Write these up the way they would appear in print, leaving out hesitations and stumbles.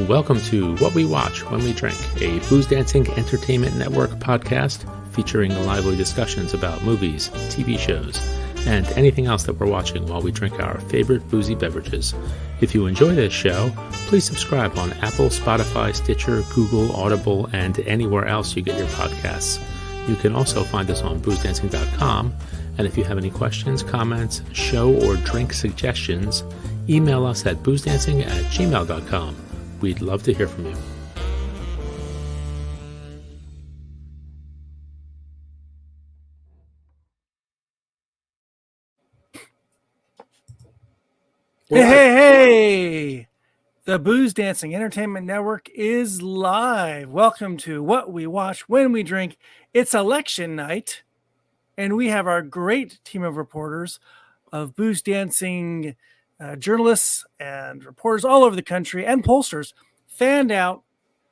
Welcome to What We Watch When We Drink, a booze dancing entertainment network podcast featuring lively discussions about movies, TV shows, and anything else that we're watching while we drink our favorite boozy beverages. If you enjoy this show, please subscribe on Apple, Spotify, Stitcher, Google, Audible, and anywhere else you get your podcasts. You can also find us on boozdancing.com, and if you have any questions, comments, show or drink suggestions, email us at boozdancing@gmail.com. We'd love to hear from you. Hey! The Booze Dancing Entertainment Network is live. Welcome to What We Watch When We Drink. It's election night, and we have our great team of reporters, of booze dancing journalists and reporters all over the country, and pollsters fanned out.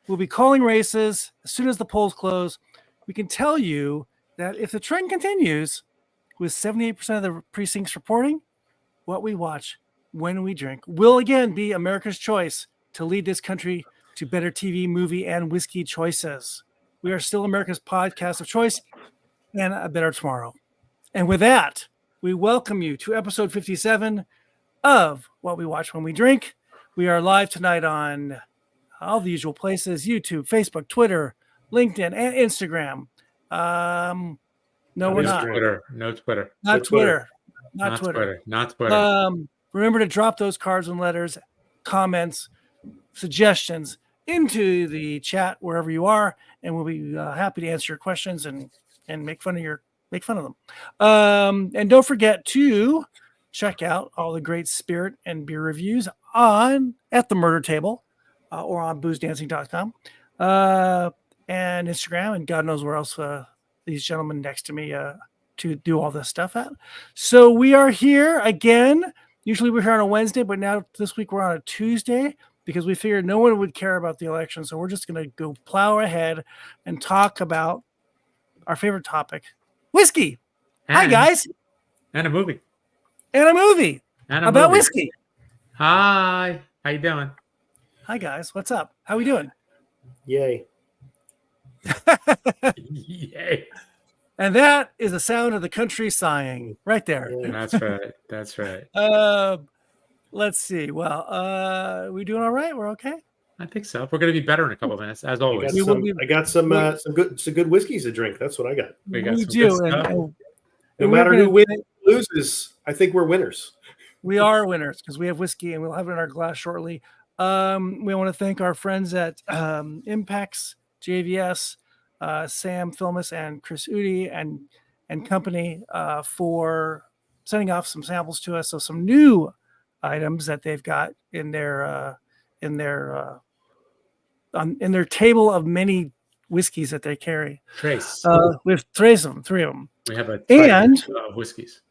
We'll be calling races as soon as the polls close. We can tell you that if the trend continues, with 78% of the precincts reporting, What We Watch When We Drink will again be America's choice to lead this country to better TV, movie, and whiskey choices. We are still America's podcast of choice and a better tomorrow. And with that, we welcome you to episode 57 of What We Watch When We Drink. We are live tonight on all the usual places: YouTube, Facebook, Twitter, LinkedIn, and Instagram. No, we're not. Twitter. No Twitter. Not Twitter. Not Twitter. Remember to drop those cards and letters, comments, suggestions into the chat wherever you are, and we'll be happy to answer your questions and make fun of them. And don't forget to check out all the great spirit and beer reviews at the Murder Table or on boozdancing.com and Instagram, and God knows where else these gentlemen next to me to do all this stuff at. So we are here again. Usually we're here on a Wednesday, but now this week we're on a Tuesday because we figured no one would care about the election. So we're just going to go plow ahead and talk about our favorite topic, whiskey. Hi, guys. And a movie. About whiskey. Hi. How you doing? Hi, guys. What's up? How we doing? Yay. Yay. And that is the sound of the country sighing right there. That's right. Let's see. Well, we doing all right? We're okay? I think so. We're going to be better in a couple of minutes, as always. I got some good whiskeys to drink. That's what I got. We do. No matter who wins or loses, I think we're winners. We are winners because we have whiskey and we'll have it in our glass shortly. We want to thank our friends at Impex, JVS, Sam Filmus, and Chris Udi and company for sending off some samples to us. So some new items that they've got in their table of many whiskeys that they carry. Trace. We've traced them, 3 of them. We have whiskeys.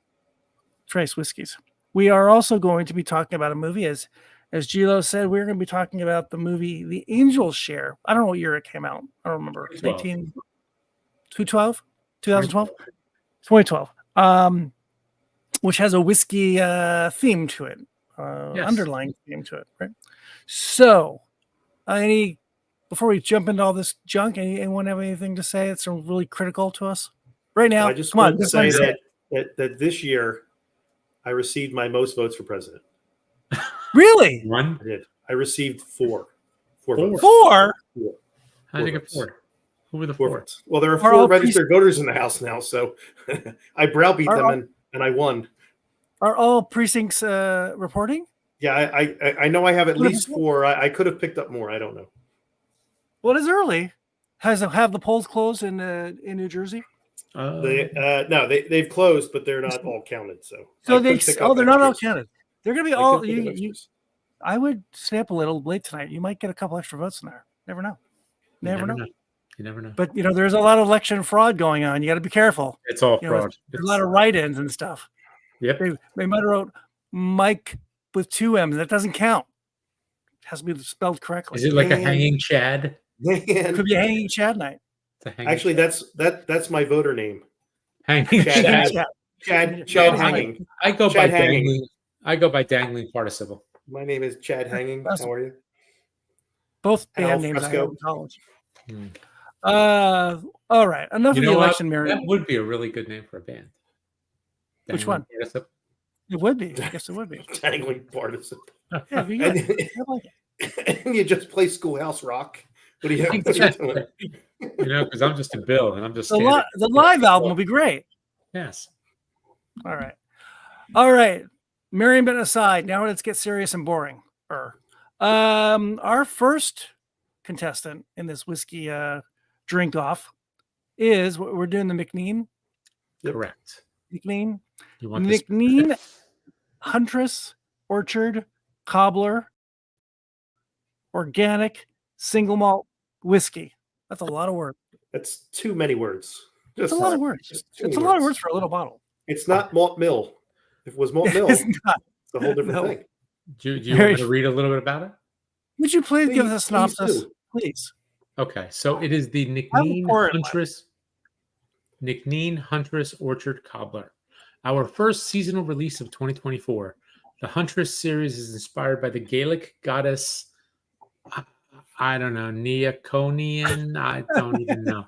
Trace whiskeys. We are also going to be talking about a movie. As Gilo said, we're going to be talking about the movie The Angel's Share. I don't know what year it came out. I don't remember. 2012? 2012. Which has a whiskey theme to it. Yes. Underlying theme to it, right? So, before we jump into all this junk, anyone have anything to say that's really critical to us right now? I just want to say that this year I received my most votes for president. Really? One? I did. I received 4 votes. 4? How did you get 4? Who were the 4 votes? Well, there are 4 registered voters in the House now, so I browbeat them and I won. Are all precincts reporting? Yeah, I know I have at least 4. I could have picked up more. I don't know. Well, it's early. Have the polls closed in New Jersey? They've closed, but they're not all counted. So they're not all counted. They're going to be all. I would stay up a little late tonight. You might get a couple extra votes in there. Never know. Never know. You never know. But there's a lot of election fraud going on. You got to be careful. It's all fraud. There's a lot of write-ins and stuff. Yep. They might have wrote Mike with 2 M's. That doesn't count. It has to be spelled correctly. Is it like a hanging Chad? It could be a hanging Chad night. Actually, that's my voter name. Hanging Chad. Chad Hanging. I go by dangling. I go by dangling participle. My name is Chad Hanging. How are you? Both band Al names I Fresco. had in college. All right. Enough You of know the what? election, Mary. That would be a really good name for a band. Which one? Participle. It would be. Yes, it would be. Dangling participle. Yeah, it'd be good. I like it. And you just play Schoolhouse Rock. What are you doing? Because I'm just a Bill, and I'm just The live album will be great. Yes. All right. Merriment aside, now let's get serious and boring. Our first contestant in this whiskey drink off is we're doing the Nc'nean. Correct. Nc'nean. You want Nc'nean Huntress Orchard Cobbler Organic Single Malt Whiskey. That's a lot of words. That's too many words. It's a lot of words. It's a lot of words for a little bottle. It's not malt mill. If it was malt mill, It's not. it's a whole different thing. Do you want me to read a little bit about it? Would you please give us a synopsis? Please. Okay, so it is the Nc'nean Huntress Orchard Cobbler. Our first seasonal release of 2024. The Huntress series is inspired by the Gaelic goddess, I don't know, Nc'nean. I don't even know.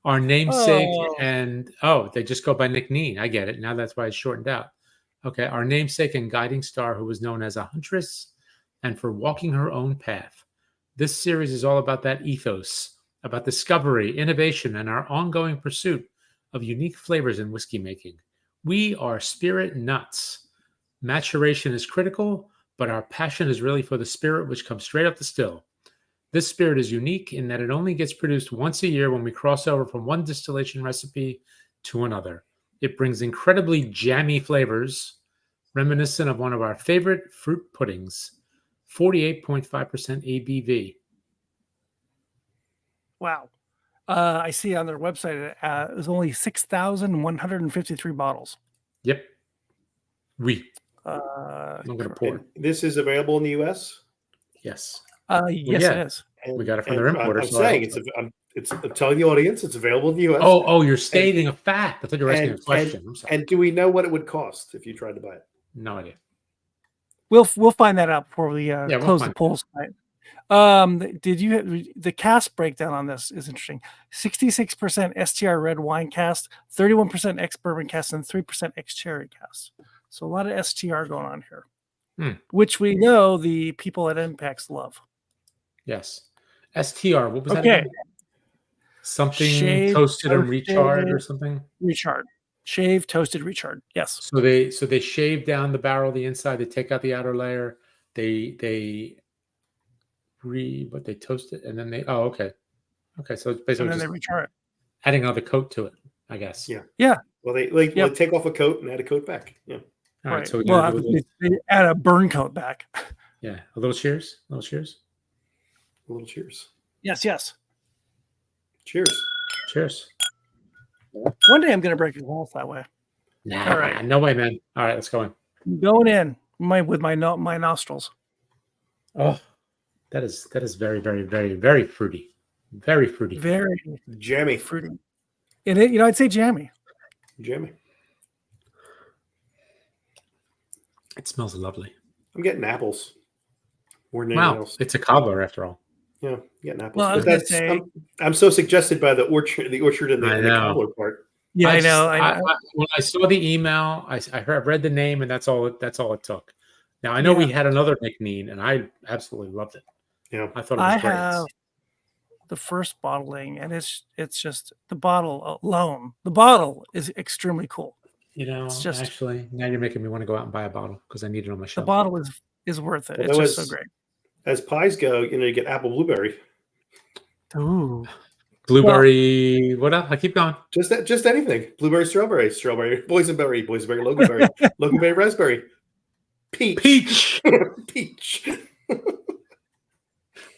Our namesake, and they just go by Nc'nean. I get it. Now that's why it's shortened out. Okay, our namesake and guiding star who was known as a huntress and for walking her own path. This series is all about that ethos, about discovery, innovation, and our ongoing pursuit of unique flavors in whiskey making. We are spirit nuts. Maturation is critical, but our passion is really for the spirit which comes straight up the still. This spirit is unique in that it only gets produced once a year when we cross over from one distillation recipe to another. It brings incredibly jammy flavors, reminiscent of one of our favorite fruit puddings. 48.5% ABV. Wow. I see on their website it was only 6,153 bottles. Yep. I'm going to pour. This is available in the U.S.? Yes, Yes. it is. We got it from their importer. I'm telling the audience it's available in the U.S. Oh, you're stating a fact. I thought you were asking a question. I'm sorry. And do we know what it would cost if you tried to buy it? No idea. We'll find that out before we close the polls tonight. Did you the cask breakdown on this is interesting. 66% STR red wine cast, 31% ex bourbon cast, and 3% ex cherry cast. So a lot of STR going on here, which we know the people at Impex love. Yes. STR. What was that? Okay. Something Shaved, toasted and recharred or something. Recharred. Shaved, toasted, recharred. Yes. So they shave down the barrel, the inside. They take out the outer layer. They toast it, and then they. Oh, okay. So it's basically and then just they rechar it, adding another coat to it, I guess. Yeah. Well, they take off a coat and add a coat back. Yeah. All right. So they add a burn coat back. Yeah. A little cheers. A little cheers. Yes. Cheers. One day I'm going to break your glass that way. Nah, all right. No way, man. All right, let's go in. Going in with my nostrils. Oh, that is very, very, very, very fruity. Very fruity. Very jammy. Fruity. And it, I'd say jammy. Jammy. It smells lovely. I'm getting apples. More than anything else. It's a cobbler after all. Yeah, getting apples. Well, I was gonna say, I'm so suggested by the orchard and the cobbler part. Yeah, I know. When I saw the email, I read the name, and that's all it took. Now I know we had another Nc'nean, and I absolutely loved it. Yeah, I thought it was great. I have the first bottling, and it's just the bottle alone. The bottle is extremely cool. It's just actually now you're making me want to go out and buy a bottle because I need it on my shelf. The bottle is worth it. Well, it's just so great. As pies go, you get apple blueberry. Ooh. Blueberry, what else? I keep going. Just anything. Blueberry, strawberry, boysenberry, loganberry, loganberry, raspberry, peach.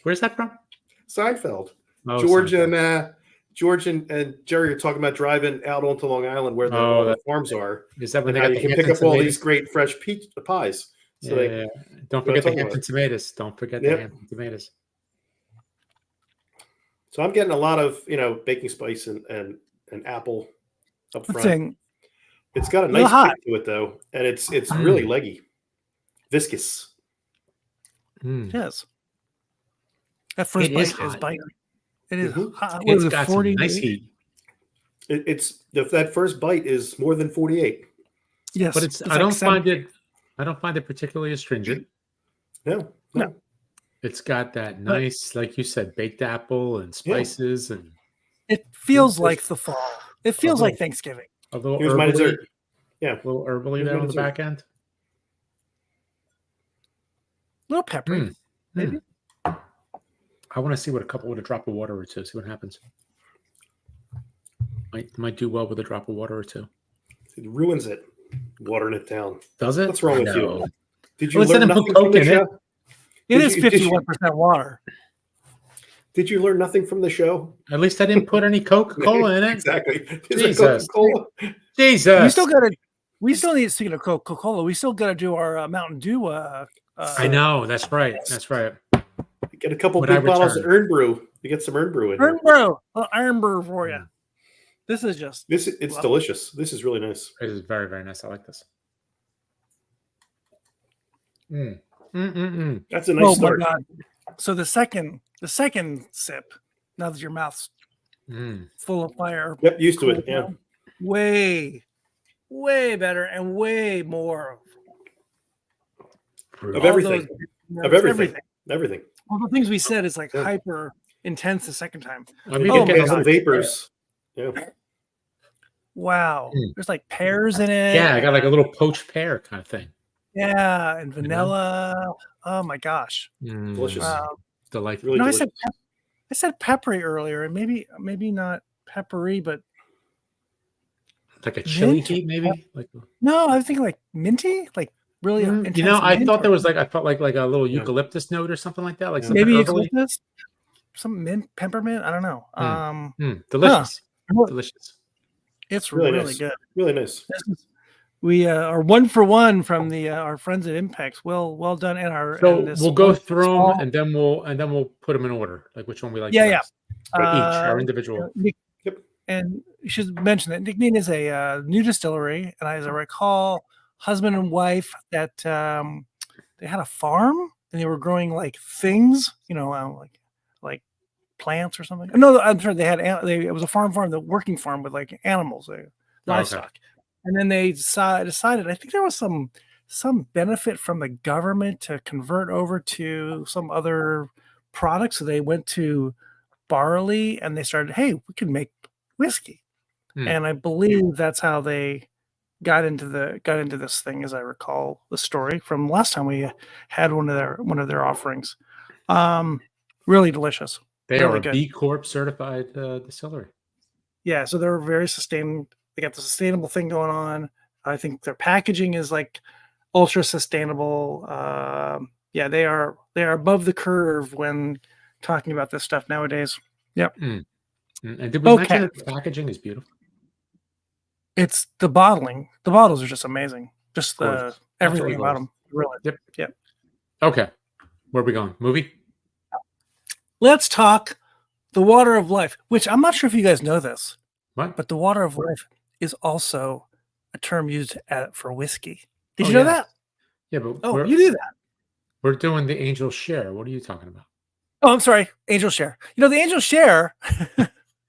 Where's that from? Seinfeld. Oh, George and Jerry are talking about driving out onto Long Island where the farms are. Is that when they you can pick up all these great fresh peach pies? So don't forget the Hampton tomatoes. Don't forget the Hampton tomatoes. So I'm getting a lot of baking spice and apple up front. It's got a nice kick to it though, and it's really leggy, viscous. Yes. That first bite is biting. It is hot. It's got 40, some nice heat. That first bite is more than 48. Yes, but I don't find it particularly astringent. No. It's got that nice, like you said, baked apple and spices, and it feels like the fall. It feels like Thanksgiving. A little Here's my dessert. Yeah, a little herbally there on the back end. A little peppery, maybe. I want to see what a drop of water or two. See what happens. Might do well with a drop of water or two. It ruins it. Watering it down. Does it? What's wrong with you? Did you learn nothing from the show? It is 51% water. Did you learn nothing from the show? At least I didn't put any Coca-Cola in it. Exactly. Jesus. Jesus. We still need, speaking of Coca-Cola, we still got to do our Mountain Dew. I know. That's right. Get a couple big bottles of Earn Brew. You get some Earn Brew in here. Earn Brew for you. This is just... It's delicious. This is really nice. It is very, very nice. I like this. That's a nice start. My God. So the second sip, now that your mouth's full of fire. Yep, used to it. Yeah. Way better and way more of everything. Everything. All the things we said is like hyper intense the second time. Get some vapors. Yeah. Wow. There's like pears in it. Yeah, I got like a little poached pear kind of thing. Yeah, and vanilla. Oh my gosh. Delicious. Delightful. Really delicious. I said peppery earlier, and maybe not peppery, but like a chili heat, maybe. No, I was thinking like minty, like really. I thought there was I felt like a little eucalyptus note or something like that, like maybe eucalyptus, some mint, peppermint. I don't know. Delicious, delicious. It's really good. Really nice. We are 1 for 1 from the our friends at Impex. Well done. We'll go through them and then we'll put them in order, like which one we like. Yeah. Each our individual. Yep. And you should mention that Nc'nean is a new distillery, and as I recall, husband and wife that they had a farm and they were growing like things, like plants or something. No, I'm sure they had. It was a farm, the working farm with like animals, livestock. Okay. And then they decided, I think there was some benefit from the government to convert over to some other product. So they went to barley and they started, hey, we can make whiskey. And I believe that's how they got into this thing, as I recall the story from last time we had one of their offerings. Really delicious. They are a B Corp certified distillery. Yeah, so they're very sustainable. They got the sustainable thing going on. I think their packaging is like ultra sustainable. They are above the curve when talking about this stuff nowadays. Yep. And did we mention that the packaging is beautiful? It's the bottling. The bottles are just amazing. Just everything about them. Really. Yep. Okay. Where are we going? Movie? Let's talk the water of life, which I'm not sure if you guys know this. What? But the water of life is also a term used for whiskey. Did you know that? Yeah, but you knew that. We're doing the Angel Share. What are you talking about? Oh, I'm sorry. Angel Share. The Angel Share.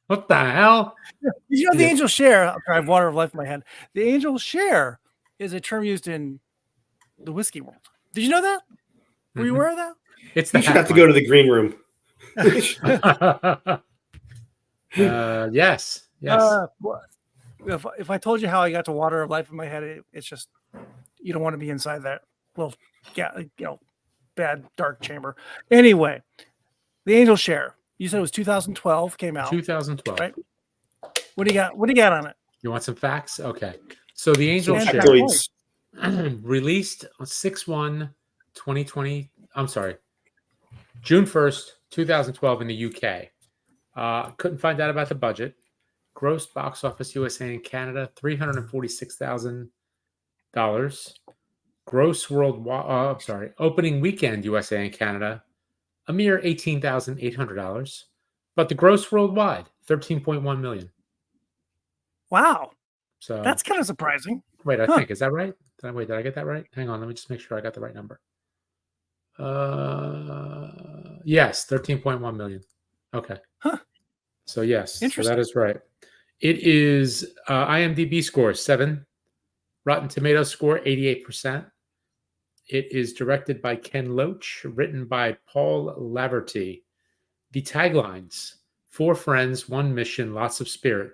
What the hell? Did you know the Angel Share? I have water of life in my head. The Angel Share is a term used in the whiskey world. Did you know that? Were you aware of that? You should have to go to the green room. Yes. If I told you how I got to water of life in my head, it's just you don't want to be inside that little bad dark chamber. Anyway, the Angel Share. You said it was 2012 came out. 2012. Right? What do you got on it? You want some facts? Okay. So the Angel Share released on 6/1/2020. I'm sorry. June 1st, 2012 in the UK. Couldn't find out about the budget. Gross box office USA and Canada, $346,000. Gross worldwide, opening weekend USA and Canada, a mere $18,800. But the gross worldwide, $13.1 million. Wow. So that's kind of surprising. Wait, I think, is that right? Did I get that right? Hang on, let me just make sure I got the right number. Yes, 13.1 million. Okay. Huh. So yes, so Interesting. that is right. It is IMDb score 7, Rotten Tomatoes score 88%. It is directed by Ken Loach, written by Paul Laverty. The taglines: 4 friends, 1 mission, lots of spirit.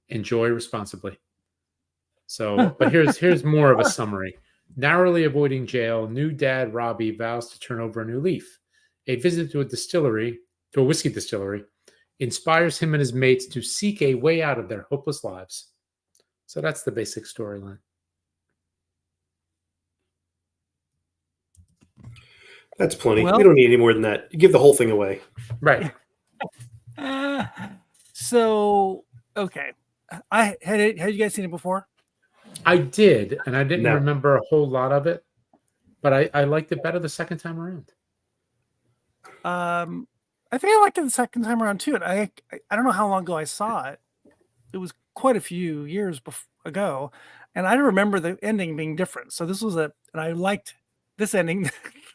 Enjoy responsibly. So, but here's more of a summary. Narrowly avoiding jail, new dad Robbie vows to turn over a new leaf. A visit to a whiskey distillery, inspires him and his mates to seek a way out of their hopeless lives. So that's the basic storyline. That's plenty. We don't need any more than that. You give the whole thing away. Right. So, okay. Had you guys seen it before? I did, and I didn't remember a whole lot of it, but I liked it better the second time around. I think I liked it the second time around too. And I don't know how long ago I saw it. It was quite a few years ago, and I remember the ending being different. So this was and I liked this ending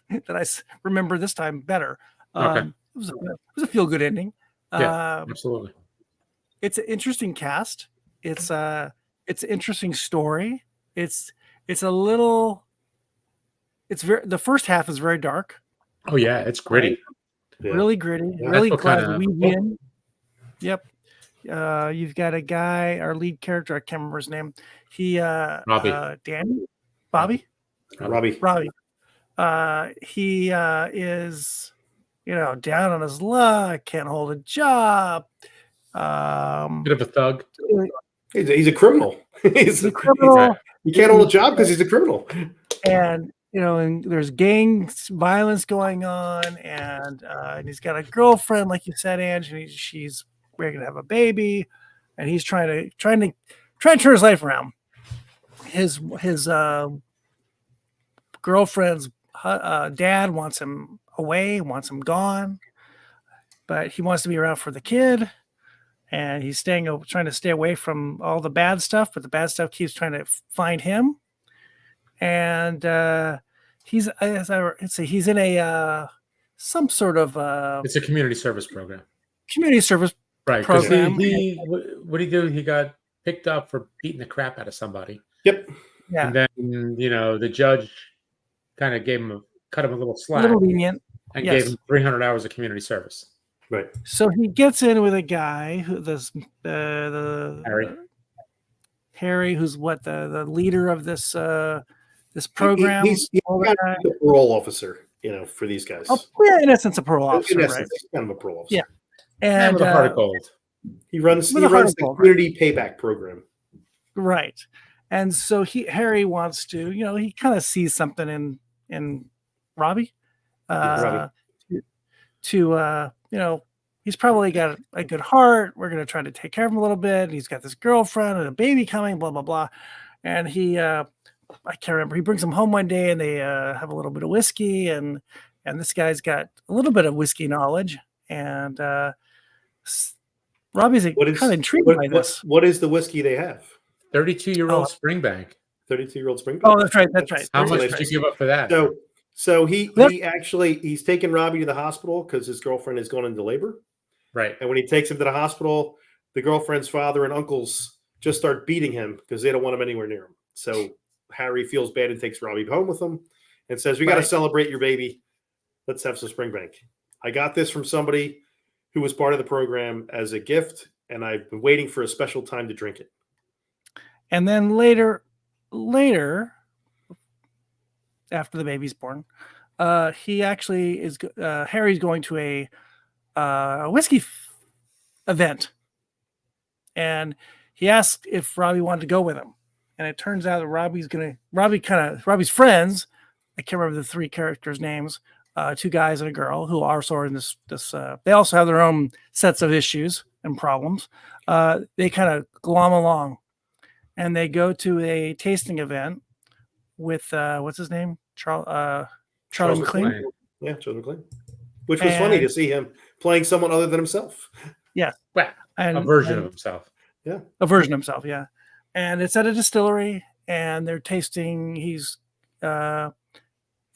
that I remember this time better. Okay. It was a feel good ending. Yeah, absolutely. It's an interesting cast. It's an interesting story. It's the first half is very dark. Oh yeah, it's gritty. Right? Yeah. Really gritty. Yeah. Really glad we win. Yep. You've got a guy, our lead character, I can't remember his name. Robbie. Danny? Bobby? Robbie. He is, down on his luck, can't hold a job. Bit of a thug. He's a criminal. He's a criminal. He can't hold a job because he's a criminal. And and there's gang violence going on, and he's got a girlfriend, like you said, Ange, and she's ready to have a baby, and he's trying to turn his life around. His girlfriend's dad wants him away, wants him gone, but he wants to be around for the kid. And he's trying to stay away from all the bad stuff, but the bad stuff keeps trying to find him. And he's in a some sort of it's a community service program. Community service program. What did he do? He got picked up for beating the crap out of somebody. Yep. Yeah. And then the judge kind of cut him a little slack, lenient, and gave him 300 hours of community service. Right. So he gets in with a guy who Harry, who's the leader of this program. He's the parole officer, for these guys. Oh, yeah, in essence, a parole officer. In essence, he's kind of a parole officer. Yeah. And with a heart of gold. He runs the community payback program. Right. And so Harry wants to, he kind of sees something in Robbie. He's probably got a good heart. We're going to try to take care of him a little bit. He's got this girlfriend and a baby coming, blah, blah, blah. And I can't remember. He brings him home one day and they have a little bit of whiskey, and this guy's got a little bit of whiskey knowledge. And Robbie's kind of intrigued by this. What is the whiskey they have? 32-year-old Springbank. 32-year-old Springbank. Oh, that's right. That's right. How much did you give up for that? So he's taking Robbie to the hospital because his girlfriend is going into labor. Right. And when he takes him to the hospital, the girlfriend's father and uncles just start beating him because they don't want him anywhere near him. So Harry feels bad and takes Robbie home with him and says, "We got to celebrate your baby. Let's have some Springbank. I got this from somebody who was part of the program as a gift, and I've been waiting for a special time to drink it." And then later, after the baby's born, he actually is. Harry's going to a whiskey event, and he asked if Robbie wanted to go with him. And it turns out that Robbie's friends. I can't remember the 3 characters' names. 2 guys and a girl who also are in this. They also have their own sets of issues and problems. They kind of glom along, and they go to a tasting event with what's his name? Charlie McLean. Yeah, Charlie McLean. Which was funny to see him playing someone other than himself. Yeah. Well, a version of himself. Yeah. A version of himself, yeah. And it's at a distillery, and they're tasting. He's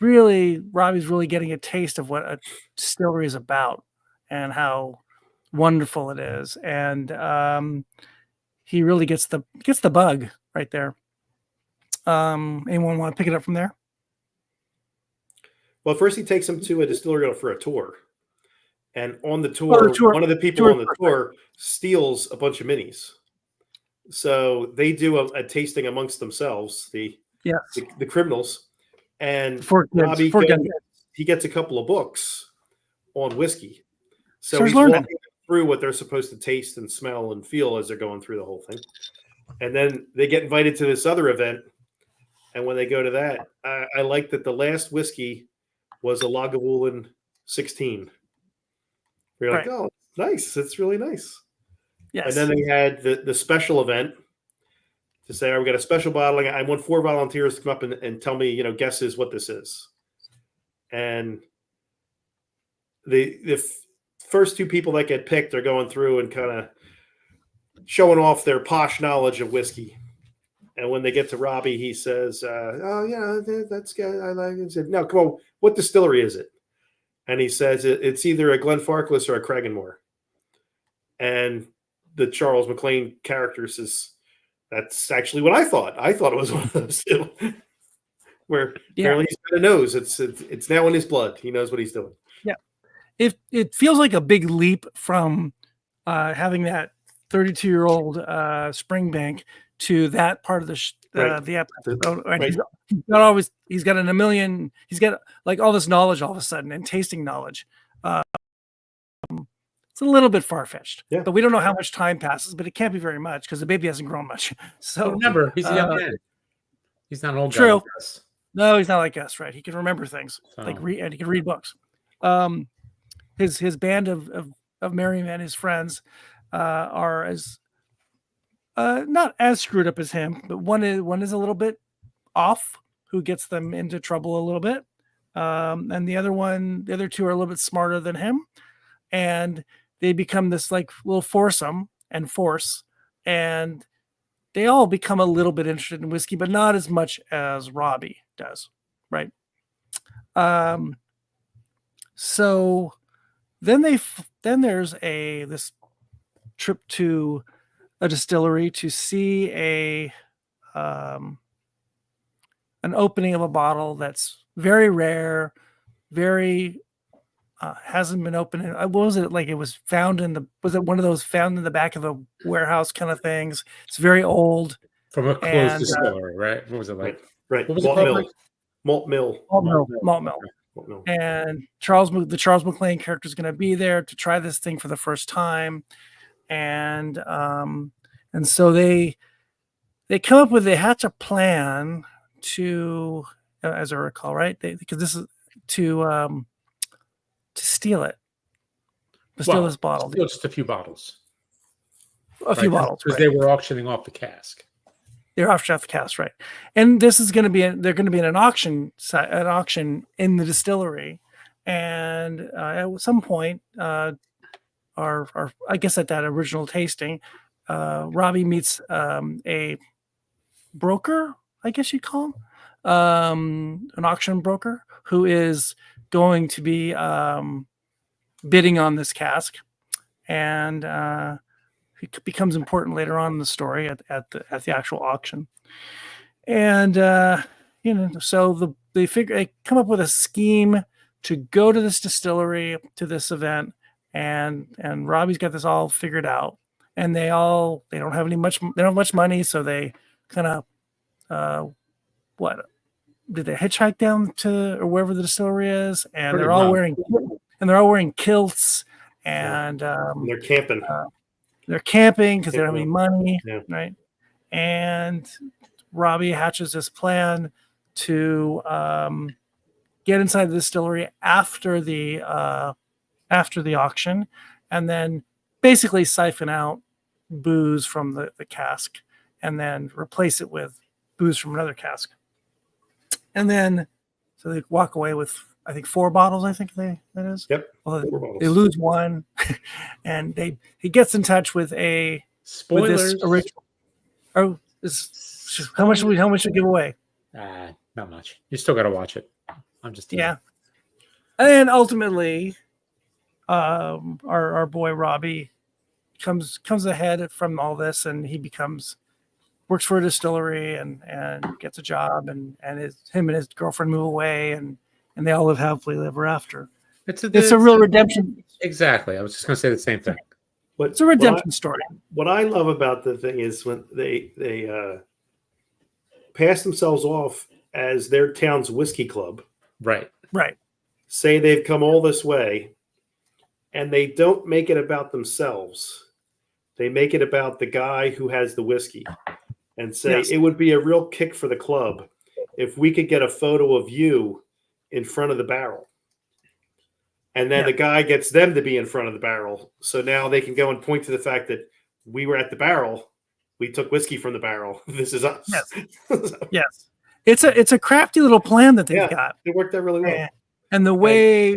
Robbie's really getting a taste of what a distillery is about and how wonderful it is. And he really gets the bug right there. Anyone want to pick it up from there? Well, first he takes him to a distillery for a tour. And on the tour, one of the people on the tour steals a bunch of minis. So they do a tasting amongst themselves, the criminals. And Robbie he gets a couple of books on whiskey. So he's walking through what they're supposed to taste and smell and feel as they're going through the whole thing. And then they get invited to this other event. And when they go to that, I like that the last whiskey was a Lagavulin 16. You're like, oh, nice. It's really nice. Yes. And then they had the special event to say, we got a special bottling. I want 4 volunteers to come up and tell me, guesses what this is. And the first 2 people that get picked are going through and kind of showing off their posh knowledge of whiskey. And when they get to Robbie, he says, that's good. I like it. He said, no, come on. What distillery is it? And he says, it's either a Glenfarclas or a Craigenmore. And the Charles McLean character says, that's actually what I thought. I thought it was one of those two. Where apparently he's got a nose. It's now in his blood. He knows what he's doing. Yeah. It feels like a big leap from having that 32-year-old Springbank to that part of the episode. And he's got a million. He's got like all this knowledge all of a sudden and tasting knowledge. It's a little bit far-fetched, but we don't know how much time passes, but it can't be very much because the baby hasn't grown much. So remember, he's a young man. He's not an old guy. True. No, he's not like us, right? He can remember things, and he can read books. His band of merry men, his friends, are as not as screwed up as him, but one is a little bit off, who gets them into trouble a little bit, and the other 2 are a little bit smarter than him, and they become this like little foursome and force, and they all become a little bit interested in whiskey, but not as much as Robbie does, right? So then there's this trip to a distillery to see an opening of a bottle that's very rare, very hasn't been opened. What was it like? It was found was it one of those found in the back of a warehouse kind of things? It's very old. From a closed distillery, right? What was it like? Right. What was Malt mill. And the Charles McLean character is going to be there to try this thing for the first time. And so they hatch a plan to, as I recall, right? Because this is to steal it, steal this bottle. Just a few bottles. Few bottles, because they were auctioning off the cask. They're auctioning off the cask, right? And this is going to be they're going to be in an auction in the distillery, and at some point, I guess at that original tasting, Robbie meets a broker, I guess you'd call him, an auction broker who is going to be bidding on this cask, and it becomes important later on in the story at the actual auction. And so they come up with a scheme to go to this distillery, to this event, and Robbie's got this all figured out, and they don't have much money, so they kind of did they hitchhike down to or wherever the distillery is, and they're all wearing kilts, and they're camping. They're camping because they don't have any money, right? And Robbie hatches this plan to get inside the distillery after the auction, and then basically siphon out booze from the cask, and then replace it with booze from another cask. And then, so they walk away with, I think, 4 bottles. I think that is. Yep. Well, they lose one, and he gets in touch with spoilers. With this original. How much we give away? Not much. You still got to watch it. I'm just Yeah. And ultimately, our boy Robbie comes ahead from all this, and he works for a distillery and gets a job, and him and his girlfriend move away, and they all live happily ever after. It's a real redemption. Exactly. I was just going to say the same thing. It's a redemption story. What I love about the thing is when they pass themselves off as their town's whiskey club. Right. Say they've come all this way, and they don't make it about themselves. They make it about the guy who has the whiskey, and say it would be a real kick for the club if we could get a photo of you in front of the barrel. And then the guy gets them to be in front of the barrel. So now they can go and point to the fact that we were at the barrel. We took whiskey from the barrel. This is us. Yes. It's a crafty little plan that they've got. It worked out really well. And the way,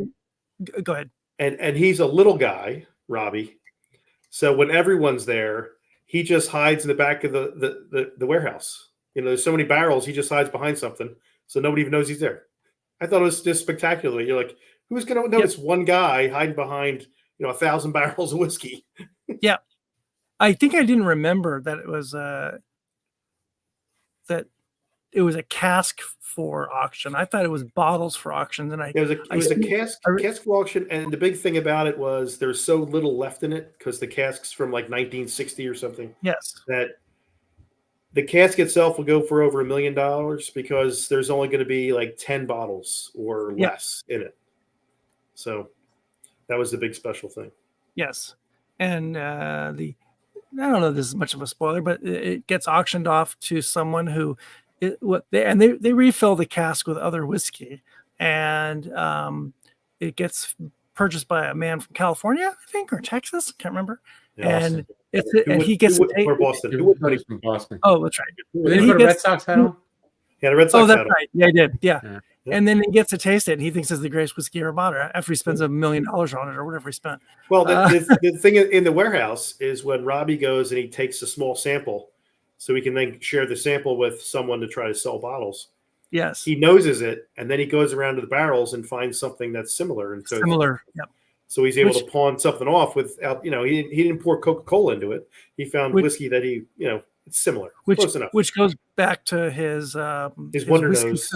go ahead. And he's a little guy, Robbie. So when everyone's there, he just hides in the back of the warehouse. There's so many barrels, he just hides behind something. So nobody even knows he's there. I thought it was just spectacular. You're like, who's going to notice one guy hiding behind, 1,000 barrels of whiskey? Yeah. I think I didn't remember that it was a cask for auction. I thought it was bottles for auction. And it was a cask for auction. And the big thing about it was there's so little left in it because the cask's from like 1960 or something. Yes. That the cask itself will go for over $1 million because there's only going to be like 10 bottles or less in it. So that was the big special thing. Yes. And I don't know if this is much of a spoiler, but it gets auctioned off to someone who they refill the cask with other whiskey, and it gets purchased by a man from California, I think, or Texas, can't remember. And he gets or Boston. From Boston. Oh, that's right. Did he put a Red Sox hat on? Yeah, the Red Sox. Oh, that's right. Yeah, he did. Yeah. And then he gets to taste it, and he thinks it's the greatest whiskey ever bought, after he spends $1 million on it or whatever he spent. Well, the thing in the warehouse is when Robbie goes and he takes a small sample, so he can then share the sample with someone to try to sell bottles. Yes. He noses it, and then he goes around to the barrels and finds something that's similar. And Yep. So he's able to pawn something off without, he didn't pour Coca-Cola into it. He found whiskey that it's similar, close enough. Which goes back to his Wonder Nose.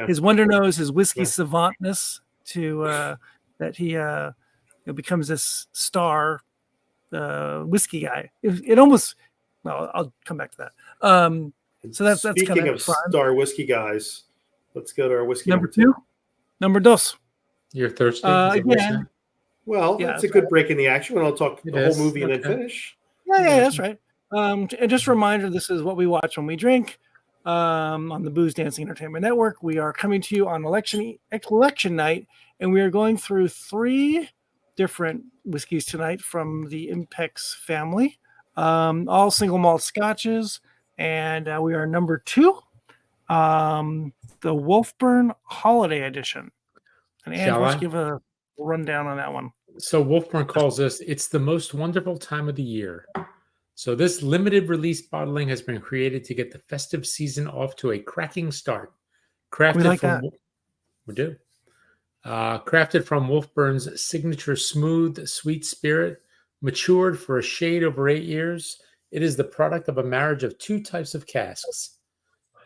His Wonder Nose, his whiskey savantness, to that he becomes this star whiskey guy. It almost. Well, I'll come back to that. So that's speaking kind of star whiskey guys. Let's go to our whiskey number two. Number dos. You're thirsty. Again. Well, that's a good break in the action. When I'll talk the whole movie and then finish. Yeah, that's right. And just a reminder, this is what we watch when we drink. On the Booze Dancing Entertainment Network. We are coming to you on election night, and we are going through 3 different whiskeys tonight from the Impex family, all single malt scotches, and we are number 2, the Wolfburn Holiday Edition. And Andrew, let's give a rundown on that one. So Wolfburn calls this, it's the most wonderful time of the year. So this limited release bottling has been created to get the festive season off to a cracking start. We like that. We do. Crafted from Wolfburn's signature smooth, sweet spirit, matured for a shade over 8 years, it is the product of a marriage of 2 types of casks,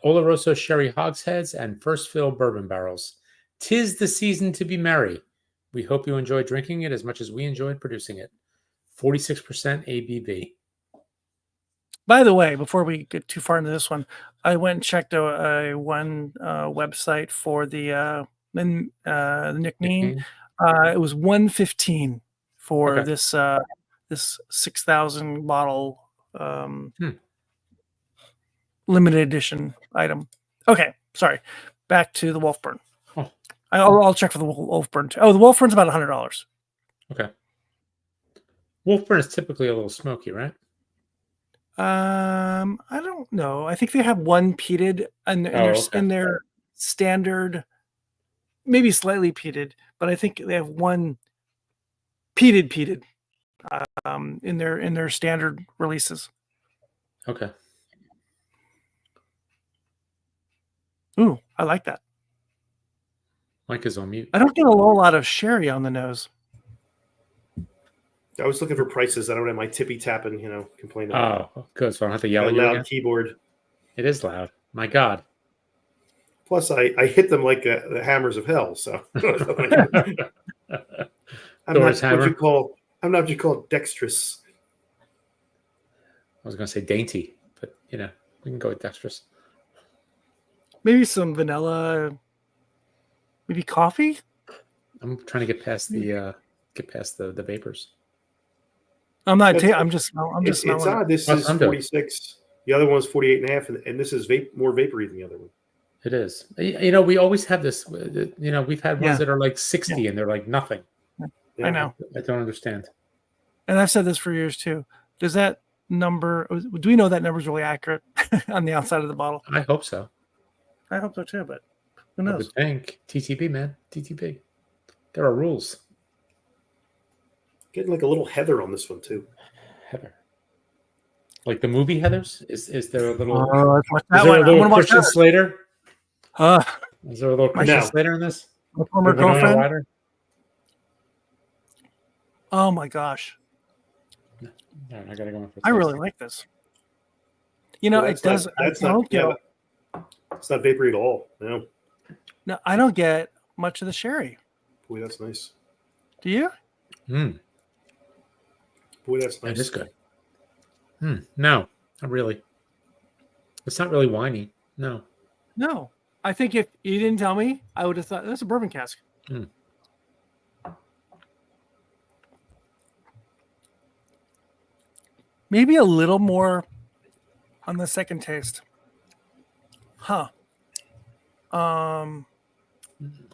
Oloroso sherry hogsheads and first fill bourbon barrels. 'Tis the season to be merry. We hope you enjoy drinking it as much as we enjoyed producing it. 46% ABV. By the way, before we get too far into this one, I went and checked one website for the Nc'nean. It was $115 for this 6,000 bottle limited edition item. Okay, sorry. Back to the Wolfburn. Oh. I'll check for the Wolfburn too. Oh, the Wolfburn's about $100. Okay. Wolfburn is typically a little smoky, right? I don't know. I think they have one peated in their standard, maybe slightly peated, but I think they have one peated in their standard releases. Okay. Ooh, I like that. Mike is on mute. I don't get a whole lot of sherry on the nose. I was looking for prices. I don't have my tippy tapping, complaining. Oh, good. So I don't have to yell That at you loud again? keyboard. It is loud. My God. Plus, I hit them like the hammers of hell. So I'm Thor's not hammer. I'm not what you call dexterous. I was going to say dainty, but we can go with dexterous. Maybe some vanilla. Maybe coffee. I'm trying to get past the vapors. I'm not. That's- I'm just smelling. It's odd. This What's is under? 46. The other one's 48.5, and this is more vapory than the other one. It is. We always have this. We've had ones Yeah. that are like 60 and they're like nothing. Yeah. I know. I don't understand. And I've said this for years too. Does that number? Do we know that number is really accurate on the outside of the bottle? I hope so. I hope so too, but who I knows? would think. TTP, man. TTP. There are rules. Getting like a little heather on this one too. Heather. Like the movie Heathers? Is there a little Let's watch is that there one. a I little want to watch Christian that. Slater? Is there a little Christian No. Slater in this? My former The Winona girlfriend. Ryder? Oh my gosh, No, I gotta go in for I this. really like this. It That's does. That's I not. don't get. Yeah, it's not vapory at all. No. No, I don't get much of the sherry. Boy, that's nice. Do you? Boy, that's nice. That is good. No, not really. It's not really winey. No. No. I think if you didn't tell me, I would have thought that's a bourbon cask. Maybe a little more on the second taste. Huh. I'm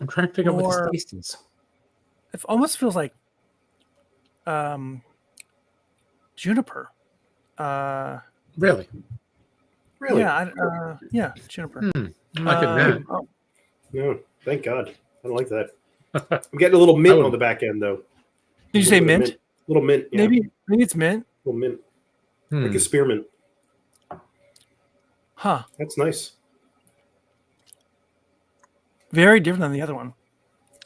trying to figure out what More- this taste is. It almost feels like juniper. Really? Really? Yeah, juniper. I'm liking that. Oh, No. Thank God. I don't like that. I'm getting a little mint on the back end though. did you say mint? Little mint. Yeah. Maybe it's mint. Little mint. Like a spearmint. Huh. That's nice. Very different than the other one.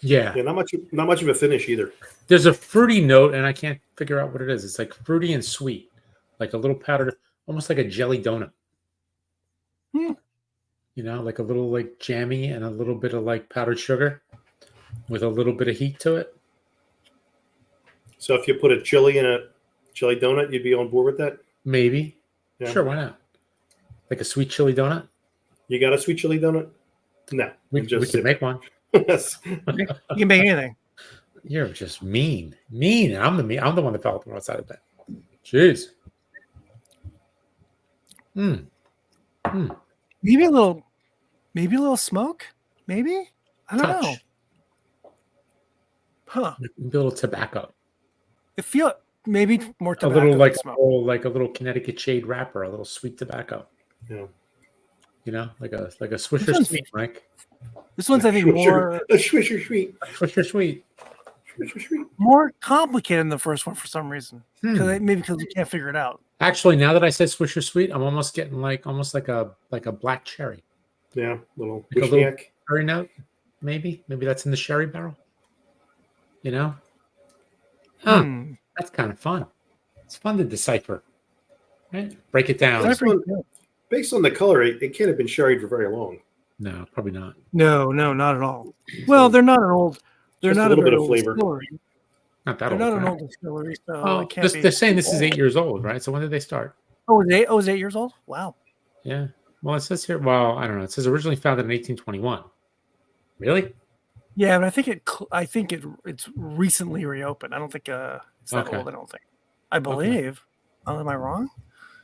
Yeah. Yeah, not much of a finish either. There's a fruity note, and I can't figure out what it is. It's like fruity and sweet, like a little powdered, almost like a jelly donut. Like a little like jammy and a little bit of like powdered sugar with a little bit of heat to it. So if you put a chili in a jelly donut, you'd be on board with that? Maybe. Yeah. Sure, why not? Like a sweet chili donut? You got a sweet chili donut? No. We could make one. Yes. You can make anything. You're just mean. Mean. I'm the one that fell up the wrong side of that. Jeez. Maybe a little smoke. Maybe I don't know. Touch. Huh? Maybe a little tobacco. It feel maybe more A tobacco little than like smoke. a little Connecticut shade wrapper, a little sweet tobacco. Yeah. Like a Swisher one's- Sweet, Frank. This one's I think more A Swisher Sweet. Swisher Sweet. Swisher Sweet. more complicated than the first one for some reason. Maybe because we can't figure it out. Actually, now that I said Swisher Sweet, I'm almost getting like a black cherry. Yeah, little Like a little Wishniak. cherry note, maybe. Maybe that's in the sherry barrel. Huh. That's kind of fun. It's fun to decipher. Right? Break it down. This one, based on the color, it can't have been sherried for very long. No, probably not. No, not at all. Well, they're not an old. They're Just a not little very bit of old flavor. distillery. Not that They're old. not an right? old distillery, so Oh, it can't be. they're saying this is 8 years old, right? So when did they start? Oh, it's 8 years old. Wow. Yeah. Well, it says here. Well, I don't know. It says originally founded in 1821. Really? Yeah, but I think it's recently reopened. I don't think it's that Okay. old. I don't think. I believe. Oh, am I wrong?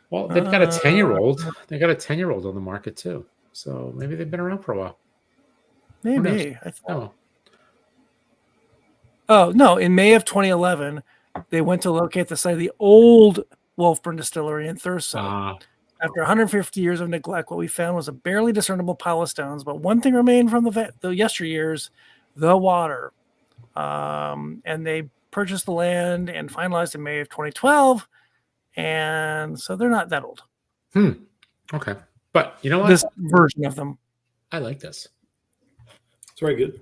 Well, they've got a 10-year-old. They got a 10-year-old on the market too. So maybe they've been around for a while. Maybe. Oh, Oh no! In May of 2011, they went to locate the site of the old Wolfburn distillery in Thurso. After 150 years of neglect, what we found was a barely discernible pile of stones, but one thing remained from the yesteryears: the water. And they purchased the land and finalized in May of 2012, and so they're not that old. okay. But you know what? This version of them. I like this. It's very good.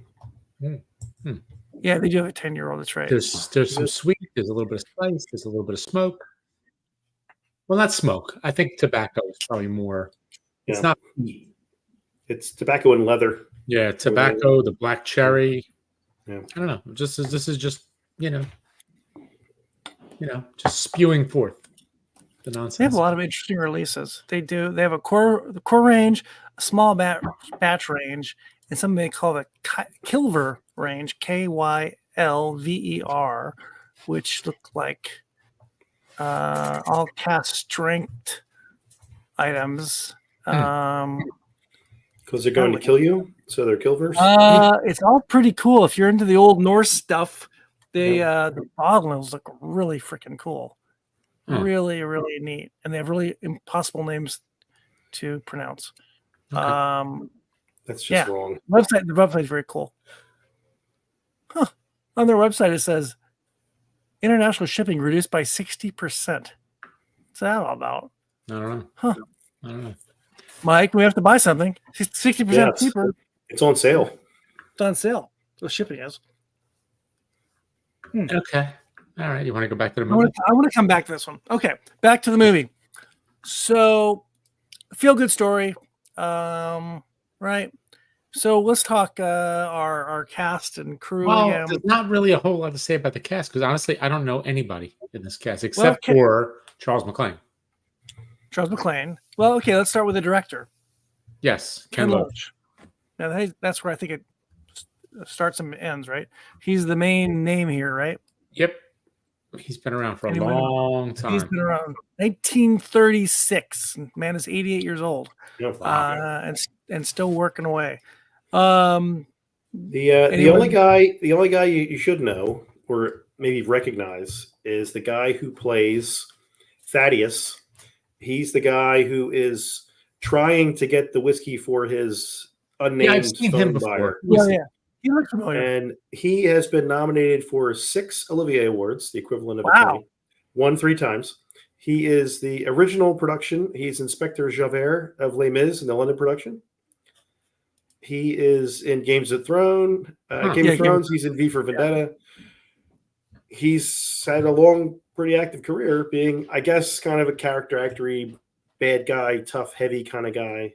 Yeah, they do have a 10-year-old. That's right. There's some sweet. There's a little bit of spice. There's a little bit of smoke. Well, not smoke. I think tobacco is probably more. It's not. It's tobacco and leather. Yeah, tobacco, the black cherry. Yeah. I don't know. This is just just spewing forth the nonsense. They have a lot of interesting releases. They have the core range, a small batch range, and something they call the Kilver range, Kylver, which look like all cast strength items. Because they're going to kill you, so they're Kilvers. It's all pretty cool. If you're into the old Norse stuff, the bottles look really freaking cool. Really, really neat, and they have really impossible names to pronounce. Okay. That's just wrong. The website is very cool. Huh. On their website, it says international shipping reduced by 60%. What's that all about? I don't know. Huh. I don't know. Mike, we have to buy something. 60% cheaper. It's on sale. It's on sale. So shipping is. Okay. All right. You want to go back to the movie? I want to come back to this one. Okay. Back to the movie. So, feel good story. Right. So let's talk our cast and crew again. There's not really a whole lot to say about the cast because honestly, I don't know anybody in this cast except for Charles McClane. Charles McClane. Well, okay, let's start with the director. Yes, Ken Loach. Now that's where I think it starts and ends, right? He's the main name here, right? Yep. He's been around for a long time. He's been around 1936. Man is 88 years old. And still working away. The only guy you should know or maybe recognize is the guy who plays Thaddeus. He's the guy who is trying to get the whiskey for his unnamed I've seen him before. Yeah. He looks familiar. And he has been nominated for 6 Olivier Awards, the equivalent of a 20. Won 3 times. He is the original production. He's Inspector Javert of Les Mis in the London production. He is in Game of Thrones. He's in V for Vendetta. He's had a long, pretty active career being, I guess, kind of a character actory, bad guy, tough, heavy kind of guy.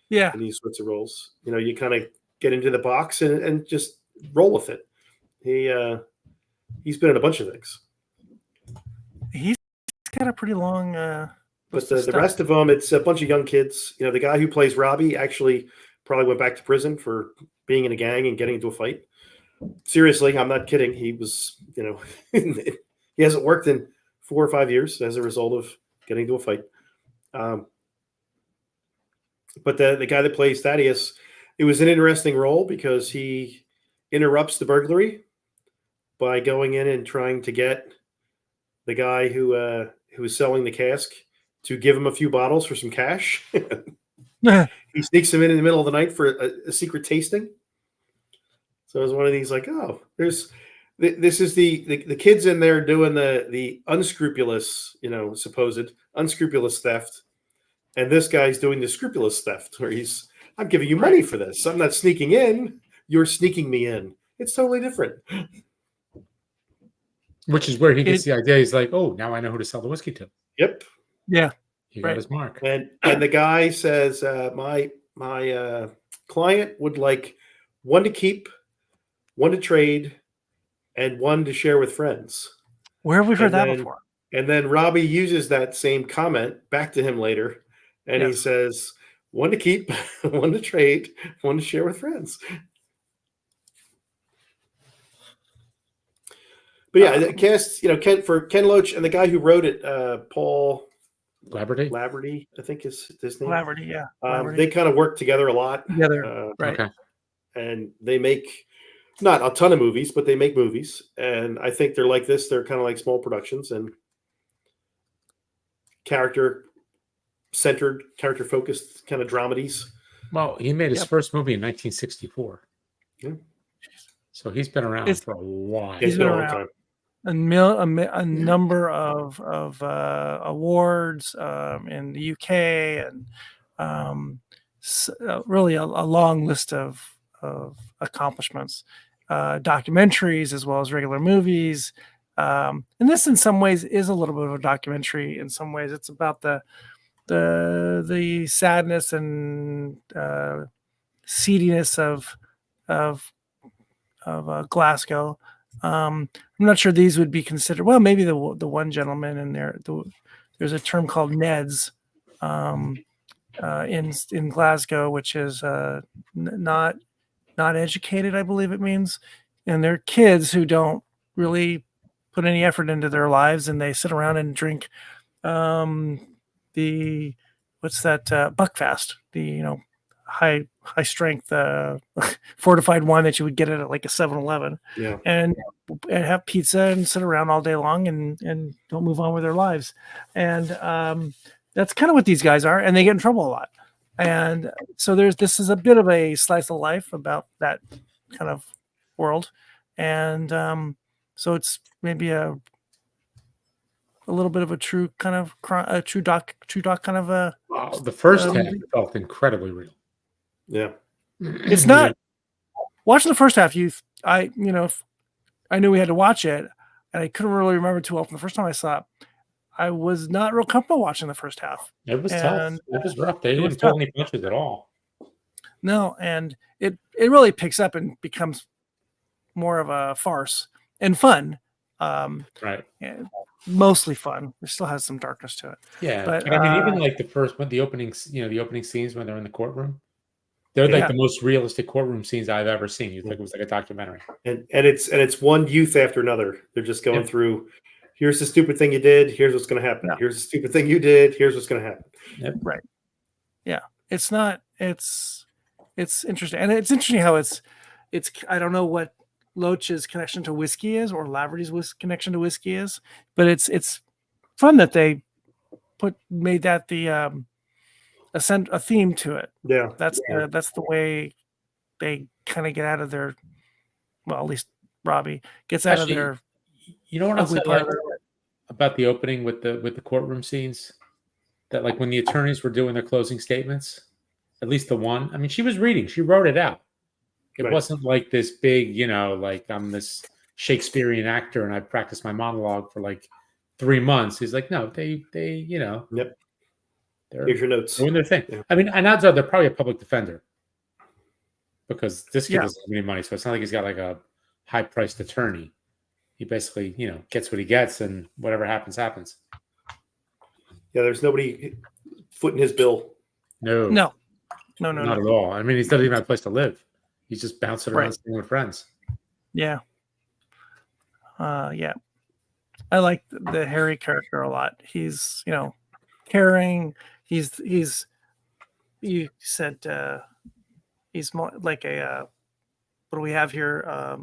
Yeah. In these sorts of roles. You kind of get into the box and just roll with it. He's been in a bunch of things. He's got a pretty long but the rest of them, it's a bunch of young kids. The guy who plays Robbie actually probably went back to prison for being in a gang and getting into a fight. Seriously, I'm not kidding. He was, he hasn't worked in 4 or 5 years as a result of getting into a fight. But the guy that plays Thaddeus, it was an interesting role because he interrupts the burglary by going in and trying to get the guy who was selling the cask to give him a few bottles for some cash. He sneaks him in the middle of the night for a secret tasting. So it was one of these like, this is the kids in there doing the unscrupulous, supposed unscrupulous theft. And this guy's doing the scrupulous theft where I'm giving you money for this. I'm not sneaking in. You're sneaking me in. It's totally different. Which is where he gets the idea. He's like, now I know who to sell the whiskey to. Yep. Yeah. He got his mark. And the guy says, my client would like 1 to keep, 1 to trade, and 1 to share with friends. Where have we heard that before? And then Robbie uses that same comment back to him later. And he says, 1 to keep, 1 to trade, 1 to share with friends. But yeah, the cast, Ken Loach and the guy who wrote it, Paul Laverty, I think is his name. Laverty, yeah. They kind of work together a lot. Together, right. Okay. And they make not a ton of movies, but they make movies. And I think they're like this. They're kind of like small productions and character-centered, character-focused kind of dramedies. Well, he made his first movie in 1964. Yeah. So he's been around for a while. He's been around. Time. A number of awards in the UK and really a long list of accomplishments. documentaries as well as regular movies. And this, in some ways, is a little bit of a documentary. In some ways, it's about the sadness and seediness of Glasgow. I'm not sure these would be considered. Well, maybe the one gentleman in there. There's a term called Neds in Glasgow, which is not educated, I believe it means, and they're kids who don't really put any effort into their lives, and they sit around and drink the Buckfast, the high strength fortified wine that you would get at like a 7-Eleven, and have pizza and sit around all day long and don't move on with their lives. And that's kind of what these guys are, and they get in trouble a lot. And so this is a bit of a slice of life about that kind of world. And so it's maybe a little bit of a true kind of a true doc kind of a. Wow, the first half felt incredibly real. Yeah, it's not watching the first half. I knew we had to watch it, and I couldn't really remember too well from the first time I saw it. I was not real comfortable watching the first half. It was tough. It was rough. They didn't pull any punches at all. No, and it really picks up and becomes more of a farce and fun. Right. And mostly fun. It still has some darkness to it. Yeah, but I mean, even like the opening scenes when they're in the courtroom, they're like the most realistic courtroom scenes I've ever seen. You think it was like a documentary. And it's one youth after another. They're just going through. Here's the stupid thing you did. Here's what's going to happen. Yeah. Here's the stupid thing you did. Here's what's going to happen. Yep. Right. Yeah. It's not. It's interesting, and it's interesting how it's. I don't know what Loach's connection to whiskey is, or Laverty's connection to whiskey is, but it's fun that they made that the a theme to it. Yeah. That's the way they kind of get out of their. Well, at least Robbie gets out of their. You know what else I like about the opening with the courtroom scenes? That like when the attorneys were doing their closing statements, at least the one. I mean, she was reading. She wrote it out. It wasn't like this big, like I'm this Shakespearean actor and I practiced my monologue for like 3 months. He's like, no, they Yep. They're Here's your notes. doing their thing. Yeah. I mean, and odds are they're probably a public defender because this kid doesn't have any money, so it's not like he's got like a high-priced attorney. He basically, gets what he gets, and whatever happens, happens. Yeah, there's nobody footing his bill. No, not at all. I mean, he doesn't even have a place to live. He's just bouncing around staying with friends. Yeah. Yeah. I like the Harry character a lot. He's, caring. He's you said he's more like a what do we have here?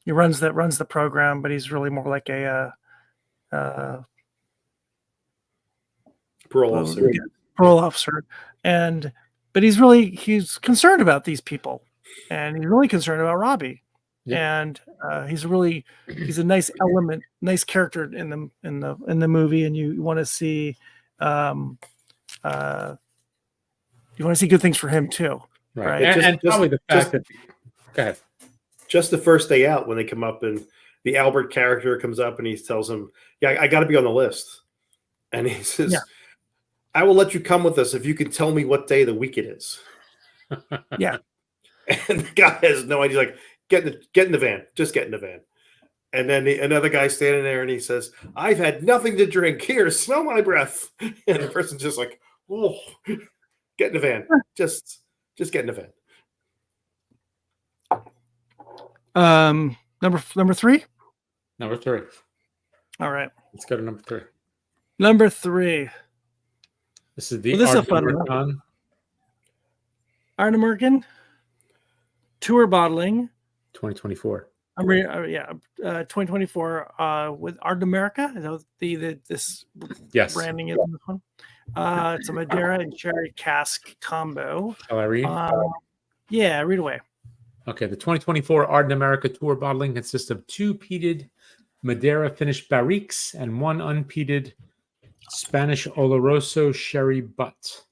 He runs the program, but he's really more like a parole officer. Parole officer. But he's concerned about these people, and he's really concerned about Robbie. Yeah. And he's a nice element, nice character in the movie, and you want to see good things for him too. Right. And probably the fact that go ahead. Just the first day out when they come up and the Albert character comes up and he tells him, I got to be on the list. And he says, I will let you come with us if you can tell me what day of the week it is. Yeah. And the guy has no idea. He's like, get in the van. Just get in the van. And then another guy standing there and he says, I've had nothing to drink. Here, smell my breath. And the person's just like, oh, get in the van. Just get in the van. Number three? Number three. All right. Let's go to number three. Number three. This is the Ardnamurchan. Ardnamurchan tour bottling. 2024. 2024 with Ardnamurchan. Is that this branding is on this one? It's a Madeira and cherry cask combo. Shall I read? Yeah, read away. Okay, the 2024 Ardnamurchan tour bottling consists of 2 peated Madeira finished barriques and 1 unpeated Spanish Oloroso sherry butt.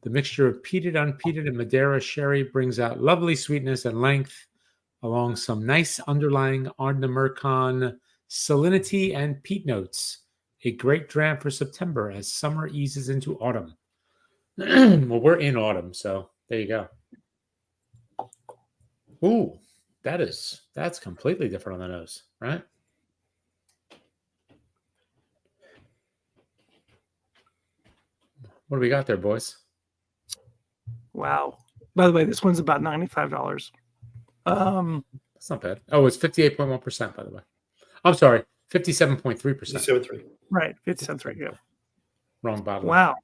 The mixture of peated, unpeated, and Madeira sherry brings out lovely sweetness and length along some nice underlying Ardnamurchan salinity and peat notes. A great dram for September as summer eases into autumn. Well, we're in autumn, so there you go. Ooh, that's completely different on the nose, right? What do we got there, boys? Wow. By the way, this one's about $95. That's not bad. Oh, it's 58.1%, by the way. I'm sorry, 57.3%. 57.3. Right, 57.3. Yeah. Wrong bottle. Wow.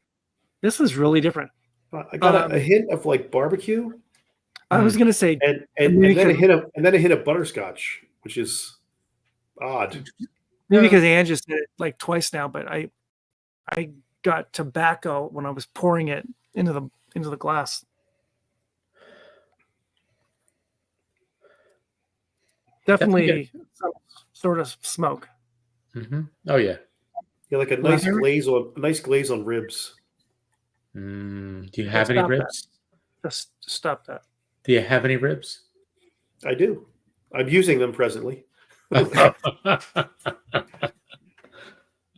This is really different. I got a hint of like barbecue. I was gonna say, and then a hit of butterscotch, which is odd. maybe because Ann just did it like twice now, but I got tobacco when I was pouring it into the glass. Definitely some sort of smoke. Mm-hmm. Oh yeah. Yeah, like a nice glaze on ribs. Do you have any ribs? Just stop that. Do you have any ribs? I do. I'm using them presently. Meaty.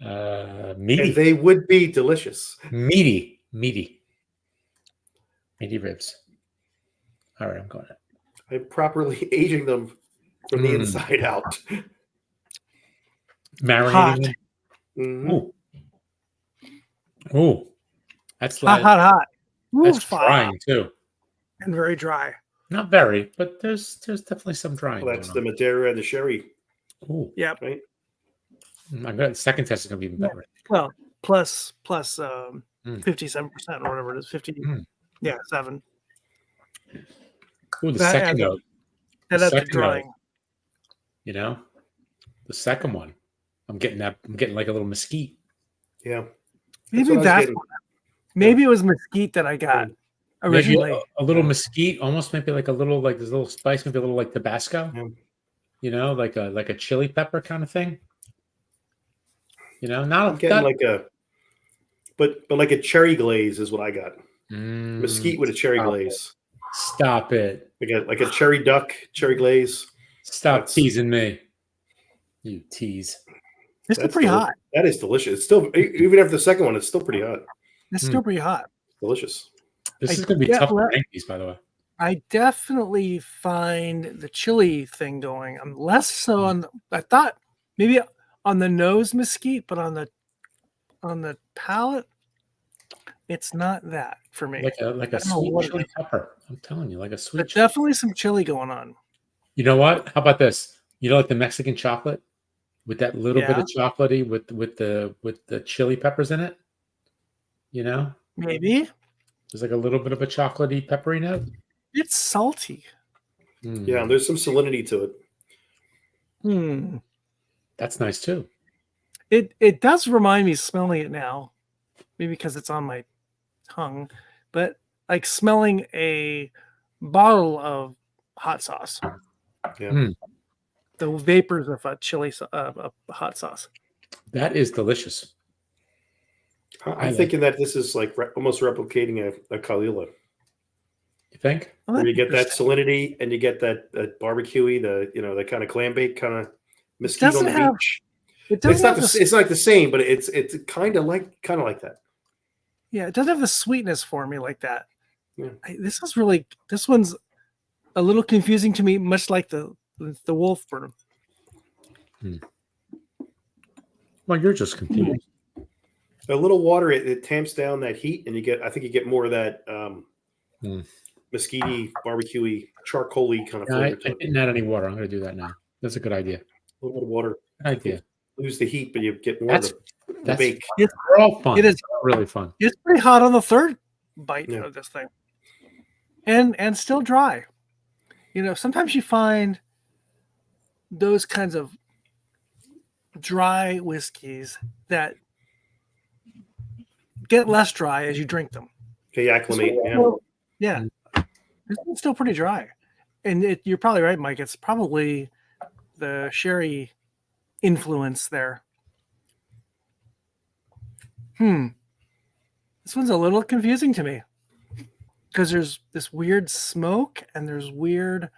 And they would be delicious. Meaty ribs. All right, I'm going to. I'm properly aging them from the inside out. Marinating them. Mm-hmm. Ooh. That's like hot. Ooh, that's drying too. And very dry. Not very, but there's definitely some drying. Well, that's the Madeira and the sherry. Ooh. Yep. Right. I'm good. Second test is gonna be even better. Well, plus 57% or whatever it is. 50. Yeah, 7. Ooh, the second note. That up to drying. You know, the second one. I'm getting like a little mesquite. Yeah. Maybe it was mesquite that I got originally. Maybe a little mesquite, almost maybe like a little like this little spice, maybe a little like Tabasco. Yeah. You know, like a chili pepper kind of thing. You know, but like a cherry glaze is what I got. Mesquite with a cherry glaze. Stop it. Like a cherry duck, cherry glaze. Stop teasing me. You tease. It's still pretty hot. That is delicious. It's still, even after the second one, it's still pretty hot. It's still pretty hot. Delicious. This is going to be tough to rank these, by the way. I definitely find the chili thing going. I'm less so on. I thought maybe on the nose mesquite, but on the palate, it's not that for me. Like a sweet chili pepper. I'm telling you, like a sweet. There's definitely some chili going on. You know what? How about this? You know, like the Mexican chocolate with that little bit of chocolatey with the chili peppers in it. You know, maybe there's like a little bit of a chocolatey peppery note. It's salty. Yeah, there's some salinity to it. That's nice too. It does remind me, smelling it now, maybe because it's on my tongue, but like smelling a bottle of hot sauce. Yeah. The vapors of a chili hot sauce. That is delicious. I'm thinking that this is like almost replicating a Kalila. You think? Where you get that salinity and you get that barbecuey, the kind of clam bake kind of mesquite on the beach. It's not the same, but it's kind of like that. Yeah, it doesn't have the sweetness for me like that. Yeah. This one's a little confusing to me, much like the Wolfburn. Well, you're just confused. A little water, it tamps down that heat, and I think you get more of that mesquite, barbecuey, charcoaly kind of flavor. I didn't add any water. I'm going to do that now. That's a good idea. A little bit of water. Good idea. Lose the heat, but you get more of the bake. It's all fun. It is really fun. It's pretty hot on the third bite of this thing, and still dry. You know, sometimes you find those kinds of dry whiskeys that get less dry as you drink them. Okay, acclimate. Yeah. This one's still pretty dry. And you're probably right, Mike. It's probably the sherry influence there. This one's a little confusing to me because there's this weird smoke and there's weird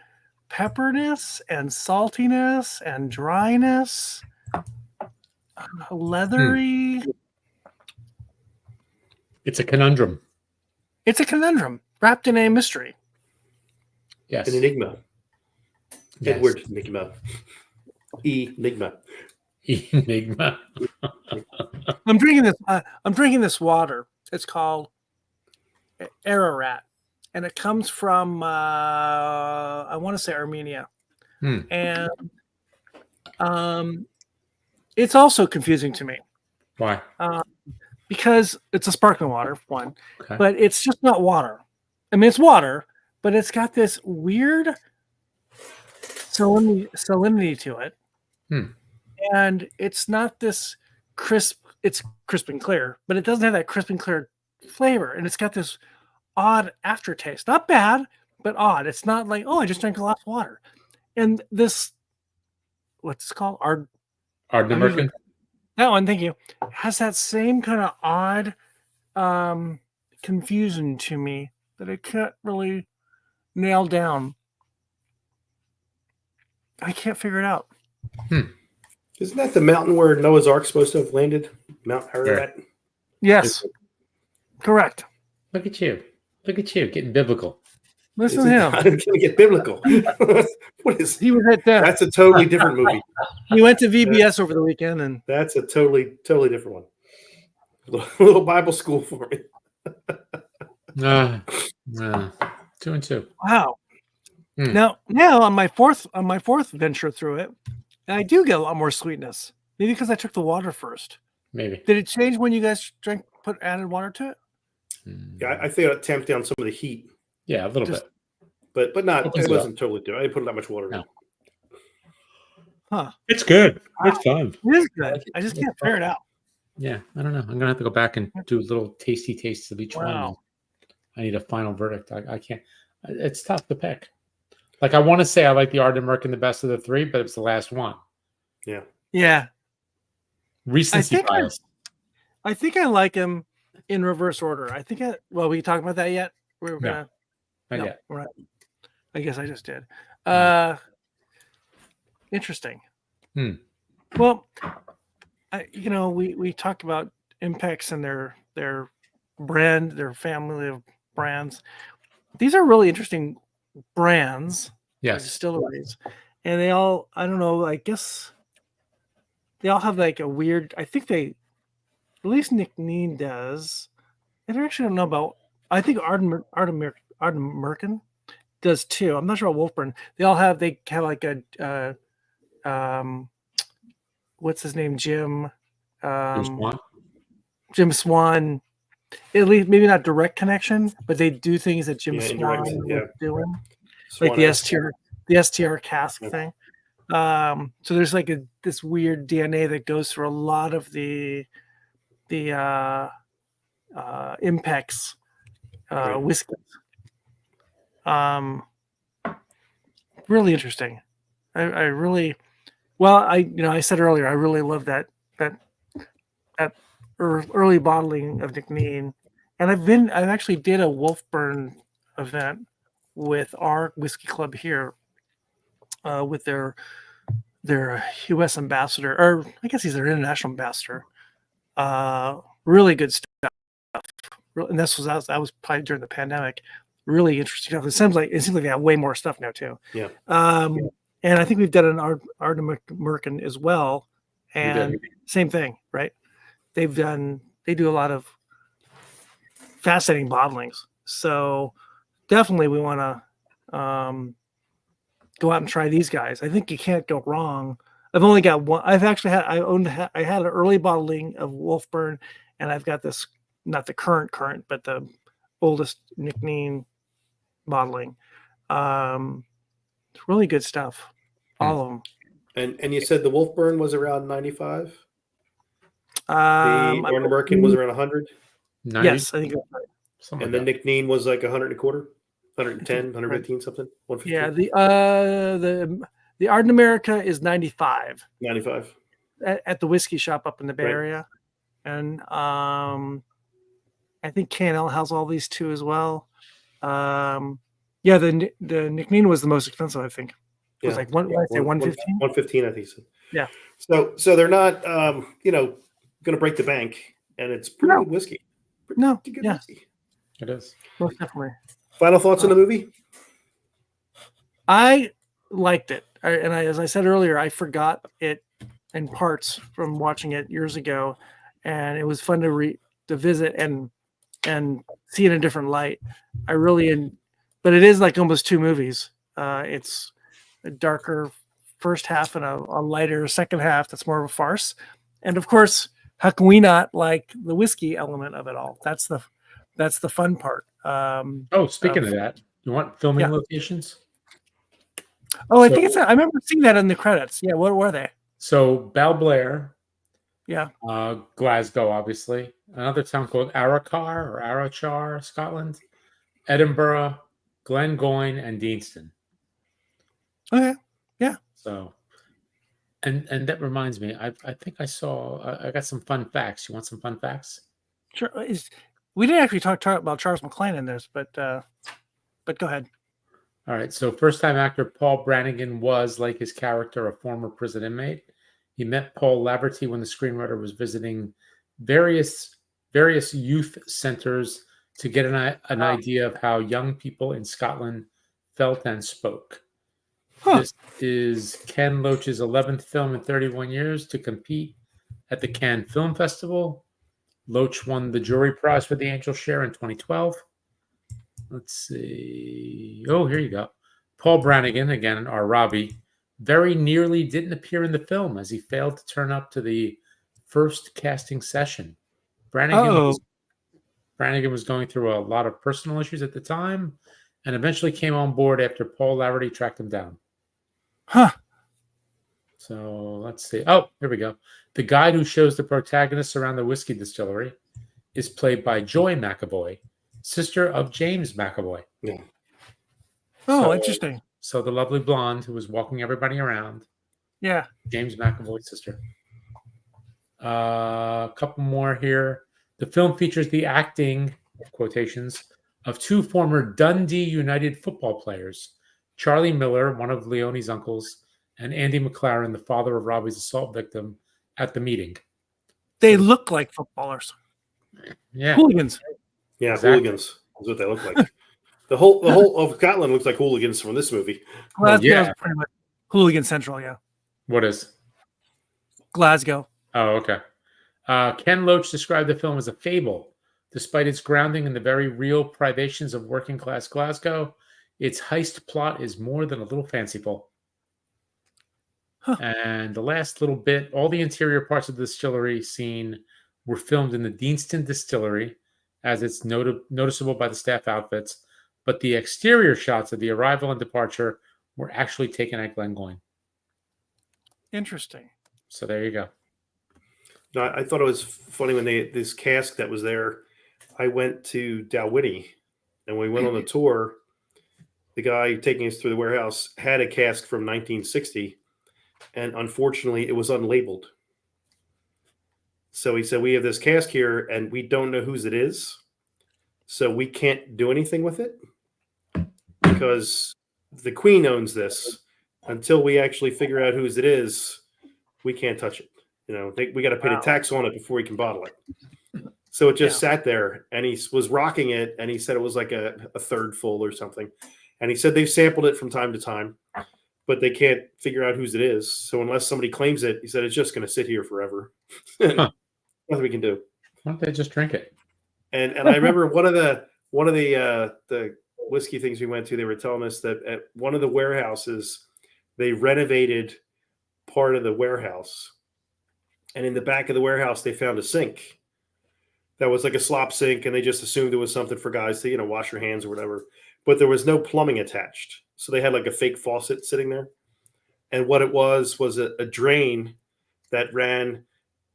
pepperness and saltiness and dryness, leathery. It's a conundrum. It's a conundrum wrapped in a mystery. Yes. An enigma. Yes. Edward Enigma. Enigma. Enigma. I'm drinking this water. It's called Ararat, and it comes from I want to say Armenia, and it's also confusing to me. Why? Because it's a sparkling water, one, but it's just not water. I mean, it's water, but it's got this weird salinity to it, and it's not this crisp. It's crisp and clear, but it doesn't have that crisp and clear flavor, and it's got this odd aftertaste. Not bad, but odd. It's not like, oh, I just drank a lot of water. And this, what's it called? Ardnamurchan. That one, thank you. Has that same kind of odd confusion to me that I can't really nail down. I can't figure it out. Isn't that the mountain where Noah's Ark's supposed to have landed? Mount Ararat? Yes. Correct. Look at you. Look at you getting biblical. Listen to him. I'm going to get biblical. What is he was at that? That's a totally different movie. He went to VBS over the weekend, and that's a totally different one. A little Bible school for me. 2 and 2. Wow. Now on my fourth venture through it, I do get a lot more sweetness. Maybe because I took the water first. Maybe. Did it change when you guys added water to it? Yeah, I think it tamped down some of the heat. Yeah, a little bit. But not. It wasn't totally different. I didn't put that much water in. Huh. It's good. It's fun. It is good. I just can't figure it out. Yeah, I don't know. I'm gonna have to go back and do little tasty tastes of each one. I need a final verdict. I can't. It's tough to pick. Like I want to say I like the Ardnamurchan the best of the three, but it's the last one. Yeah. Yeah. Recency bias. I think I like him in reverse order. I think we talked about that yet? We're gonna. Not yet. Right. I guess I just did. Interesting. Well, we talked about Impex and their brand, their family of brands. These are really interesting brands. Yes. Distilleries. And they all, I don't know, I guess they all have like a weird, I think at least Nc'nean does. I actually don't know about, I think Ardnamurchan does too. I'm not sure about Wolfburn. They have like a what's his name? Jim Swan. At least maybe not direct connection, but they do things that Jim Swan was doing. Like the STR cask thing. So there's like this weird DNA that goes through a lot of the Impex whiskies. Really interesting. I really, I said earlier, I really love that early bottling of Nc'nean, and I've actually did a Wolfburn event with our whiskey club here, with their U.S. ambassador, or I guess he's their international ambassador. Really good stuff. And that was probably during the pandemic. Really interesting stuff. It seems like they have way more stuff now too. Yeah. And I think we've done an Ardnamurchan as well, and same thing, right? They do a lot of fascinating bottlings. So definitely we want to go out and try these guys. I think you can't go wrong. I've only got one. I had an early bottling of Wolfburn, and I've got this, not the current, but the oldest Nc'nean bottling. It's really good stuff. All of them. And you said the Wolfburn was around 95? The Ardnamurchan was around 100? 90? Yes, I think that's right. And then Nc'nean was like 100 and a quarter? 110, 115, something? 150? Yeah, the Ardnamurchan is 95. 95. At the whiskey shop up in the Bay Area. And I think K&L has all these too as well. The Nc'nean was the most expensive, I think. It was like 115. 115, I think. So. Yeah. So they're not, going to break the bank, and it's pretty good whiskey. No, Pretty good yeah, whiskey. It is. most definitely. Final thoughts on the movie? I liked it, as I said earlier, I forgot it in parts from watching it years ago, and it was fun to visit and see it in a different light. But it is like almost two movies. It's a darker first half and a lighter second half that's more of a farce. And of course, how can we not like the whiskey element of it all? That's the fun part. Speaking of that, you want filming locations? I think I remember seeing that in the credits. Yeah, what were they? So Balblair, Yeah, Glasgow, obviously. Another town called Arrochar, Scotland. Edinburgh, Glengoyne, and Deanston. Okay, yeah. So, and that reminds me, I think I got some fun facts. You want some fun facts? Sure. We didn't actually talk about Charles McClane in this, but go ahead. All right. So, first-time actor Paul Brannigan was, like his character, a former prison inmate. He met Paul Laverty when the screenwriter was visiting various youth centers to get an idea of how young people in Scotland felt and spoke. Huh. This is Ken Loach's 11th film in 31 years to compete at the Cannes Film Festival. Loach won the jury prize for The Angel Share in 2012. Let's see. Oh, here you go. Paul Brannigan, again, our Robbie, very nearly didn't appear in the film as he failed to turn up to the first casting session. Brannigan was going through a lot of personal issues at the time and eventually came on board after Paul Laverty tracked him down. Huh. So let's see. Oh, here we go. The guide who shows the protagonists around the whiskey distillery is played by Joy McAvoy, sister of James McAvoy. Yeah. Oh, interesting. So the lovely blonde who was walking everybody around. Yeah. James McAvoy's sister. A couple more here. The film features the acting, quotations, of two former Dundee United football players, Charlie Miller, one of Leone's uncles, and Andy McLaren, the father of Robbie's assault victim, at the meeting. They look like footballers. Yeah. Hooligans. Yeah, exactly. Hooligans. That's what they look like. The whole of Scotland looks like hooligans from this movie. Well, that's pretty much Hooligan Central, yeah. What is? Glasgow. Oh, okay. Ken Loach described the film as a fable. Despite its grounding in the very real privations of working-class Glasgow, its heist plot is more than a little fanciful. Huh. And the last little bit, all the interior parts of the distillery scene were filmed in the Deanston distillery, as it's noticeable by the staff outfits, but the exterior shots of the arrival and departure were actually taken at Glengoyne. Interesting. So there you go. No, I thought it was funny when this cask that was there. I went to Dalwhinnie, and when we went on the tour, the guy taking us through the warehouse had a cask from 1960, and unfortunately, it was unlabeled. So he said, "We have this cask here, and we don't know whose it is, so we can't do anything with it because the Queen owns this. Until we actually figure out whose it is, we can't touch it. We got to pay the tax on it before we can bottle it." So it just sat there, and he was rocking it, and he said it was like a third full or something. And he said they've sampled it from time to time, but they can't figure out whose it is. So unless somebody claims it, he said it's just going to sit here forever. Nothing we can do. Why don't they just drink it? And I remember one of the whiskey things we went to, they were telling us that at one of the warehouses, they renovated part of the warehouse. And in the back of the warehouse, they found a sink that was like a slop sink, and they just assumed it was something for guys to, wash your hands or whatever. But there was no plumbing attached. So they had like a fake faucet sitting there. And what it was a drain that ran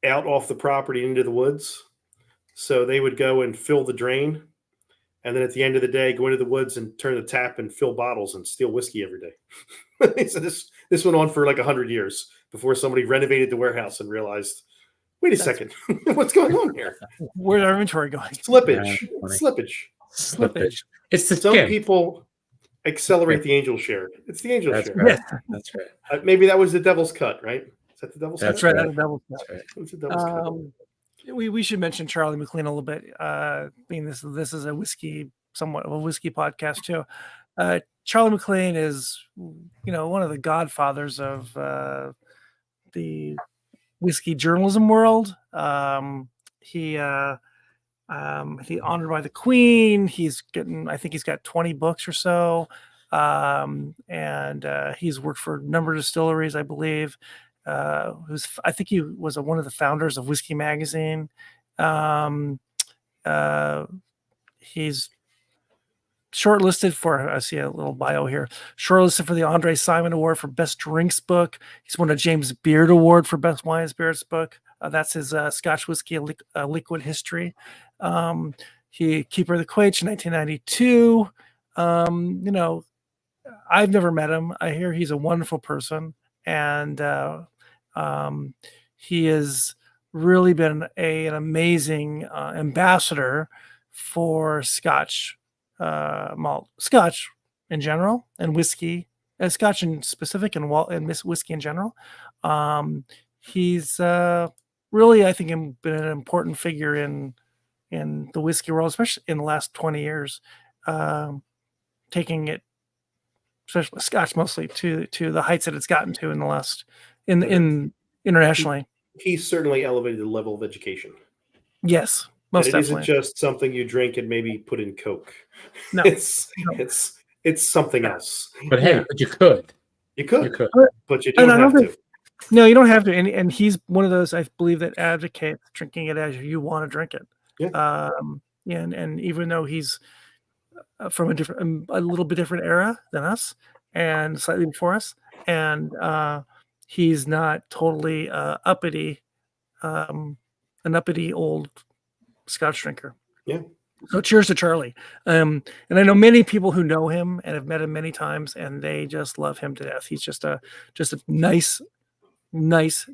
out off the property into the woods. So they would go and fill the drain. And then at the end of the day, go into the woods and turn the tap and fill bottles and steal whiskey every day. So this went on for like 100 years before somebody renovated the warehouse and realized, wait a second, what's going on here? Where's our inventory going? Slippage. It's the Some people, accelerate the angel share. It's the angel That's share. right. That's right. Maybe that was the devil's cut, right? Is that the devil's That's cut? Right. right. That's a double cut. That's right. What's the devil's cut? We should mention Charlie McLean a little bit. Being this is a whiskey, somewhat of a whiskey podcast too. Charlie McLean is, one of the godfathers of the whiskey journalism world. He honored by the Queen. I think he's got 20 books or so. And he's worked for a number of distilleries, I believe. I think he was one of the founders of Whiskey Magazine. He's shortlisted for, I see a little bio here, shortlisted for the Andre Simon Award for Best Drinks Book. He's won a James Beard Award for Best Wine and Spirits Book. That's his Scotch Whiskey Liquid History. He Keeper of the Quaich in 1992. I've never met him. I hear he's a wonderful person, and he has really been an amazing ambassador for Scotch malt, Scotch in general, and whiskey, Scotch in specific, and whiskey in general. He's really, I think, been an important figure in the whiskey world, especially in the last 20 years, taking it, especially Scotch, mostly to the heights that it's gotten to in the last internationally. He certainly elevated the level of education. Yes, most definitely. It isn't just something you drink and maybe put in Coke. No, it's something else. But hey, but you could, but you don't have to. No, you don't have to. And he's one of those, I believe, that advocates drinking it as you want to drink it. Yeah. And even though he's from a little bit different era than us and slightly before us, and he's not totally uppity, an uppity old Scotch drinker. Yeah. So cheers to Charlie. And I know many people who know him and have met him many times, and they just love him to death. He's just a nice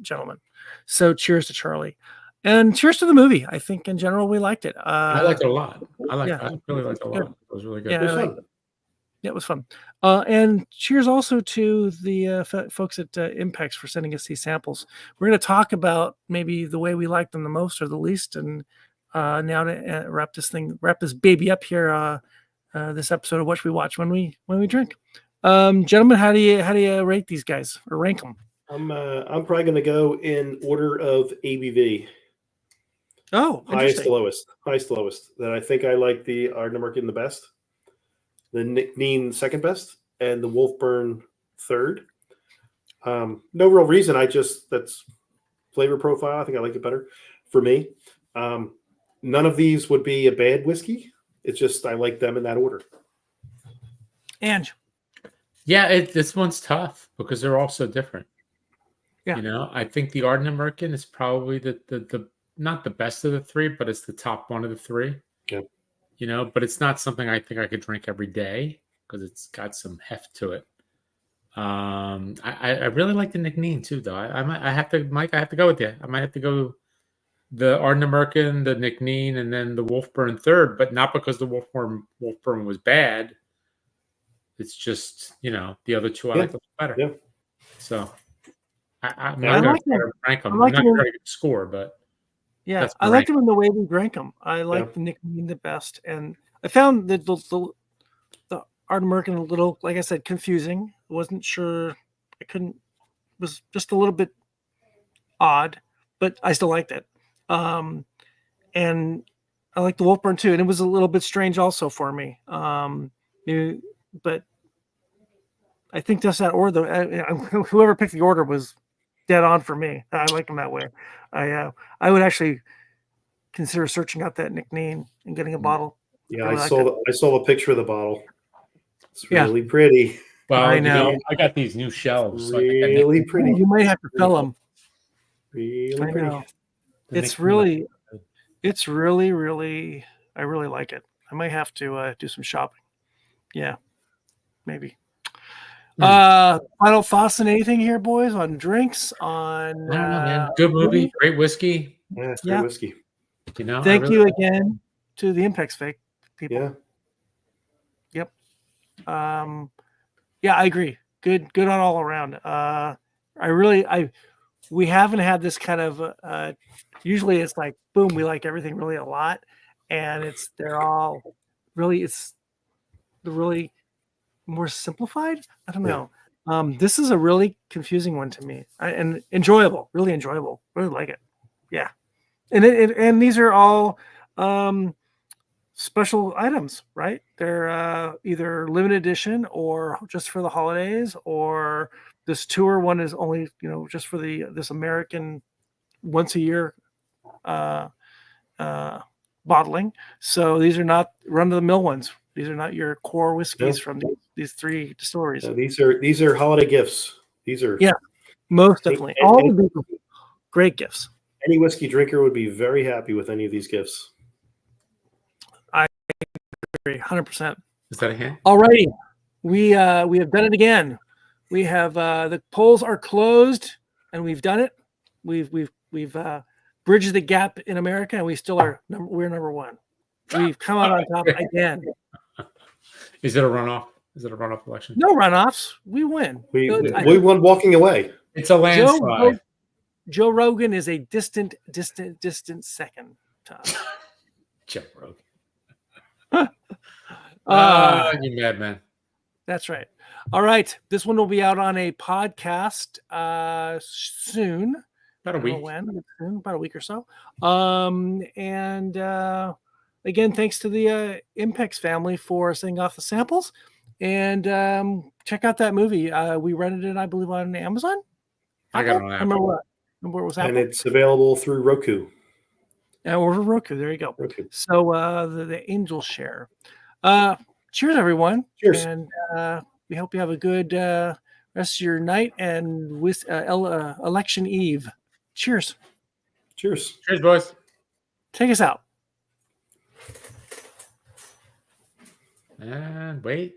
gentleman. So cheers to Charlie. And cheers to the movie. I think in general we liked it. I liked it a lot. I really liked it a lot. It was really good. It was fun. And cheers also to the folks at Impex for sending us these samples. We're going to talk about maybe the way we liked them the most or the least. And now to wrap this baby up here, this episode of What Should We Watch When We Drink. Gentlemen, how do you rate these guys or rank them? I'm probably going to go in order of ABV. Oh, highest to lowest. That I think I like the Ardnamurchan the best, the Nc'nean second best, and the Wolfburn third. No real reason. That's flavor profile. I think I like it better for me. None of these would be a bad whiskey. It's just I like them in that order. Ange. Yeah, this one's tough because they're all so different. Yeah. I think the Ardnamurchan is probably the not the best of the three, but it's the top one of the three. Yeah. But it's not something I think I could drink every day because it's got some heft to it. I really like the Nc'nean too, though. I have to go with you. I might have to go the Ardnamurchan, the Nc'nean, and then the Wolfburn third, but not because the Wolfburn was bad. It's just, the other two I like a little better. Yeah. So I'm not going to rank them. I'm not going to score, but yeah, I like them in the way we drank them. I like the Nc'nean the best, and I found the Ardnamurchan a little, like I said, confusing. I wasn't sure. Was just a little bit odd, but I still liked it. And I like the Wolfburn too, and it was a little bit strange also for me. But I think just that order, whoever picked the order was dead on for me. I like them that way. I would actually consider searching out that Nc'nean and getting a bottle. Yeah, I saw the picture of the bottle. It's really pretty. Well, I know. I got these new shelves. Really pretty. You might have to fill them. Really pretty. It's really, really. I really like it. I might have to do some shopping. Yeah, maybe. Final thoughts on anything here, boys? On drinks? On I don't know, man. Good movie, great whiskey. Yeah, it's great whiskey. Thank you again to the Impex people. Yeah. Yep. Yeah, I agree. Good on all around. We haven't had this kind of. Usually, it's like boom, we like everything really a lot, and they're really more simplified. I don't know. This is a really confusing one to me, and enjoyable, really enjoyable. Really like it. Yeah, and these are all special items, right? They're either limited edition or just for the holidays, or this tour one is only just for this American once a year bottling. So these are not run of the mill ones. These are not your core whiskeys from these three distilleries. No, these are holiday gifts. These are most definitely all of these great gifts. Any whiskey drinker would be very happy with any of these gifts. I agree, 100%. Is that a hint? All righty, we have done it again. We have the polls are closed, and we've done it. We've bridged the gap in America, and we still are. We're number one. We've come out on top again. Is it a runoff? Is it a runoff election? No runoffs. We win. We won walking away. It's a landslide. Joe Rogan is a distant second. Joe Rogan. You madman. That's right. All right. This one will be out on a podcast soon. About a week. About a week or so. And again, thanks to the Impex family for sending off the samples. And check out that movie. We rented it, I believe, on Amazon. I got it on Apple. Remember what was Apple? And it's available through Roku. Or Roku. There you go. Roku. So the Angel Share. Cheers, everyone. Cheers. And we hope you have a good rest of your night and with election eve. Cheers. Cheers. Cheers, boys. Take us out. And wait.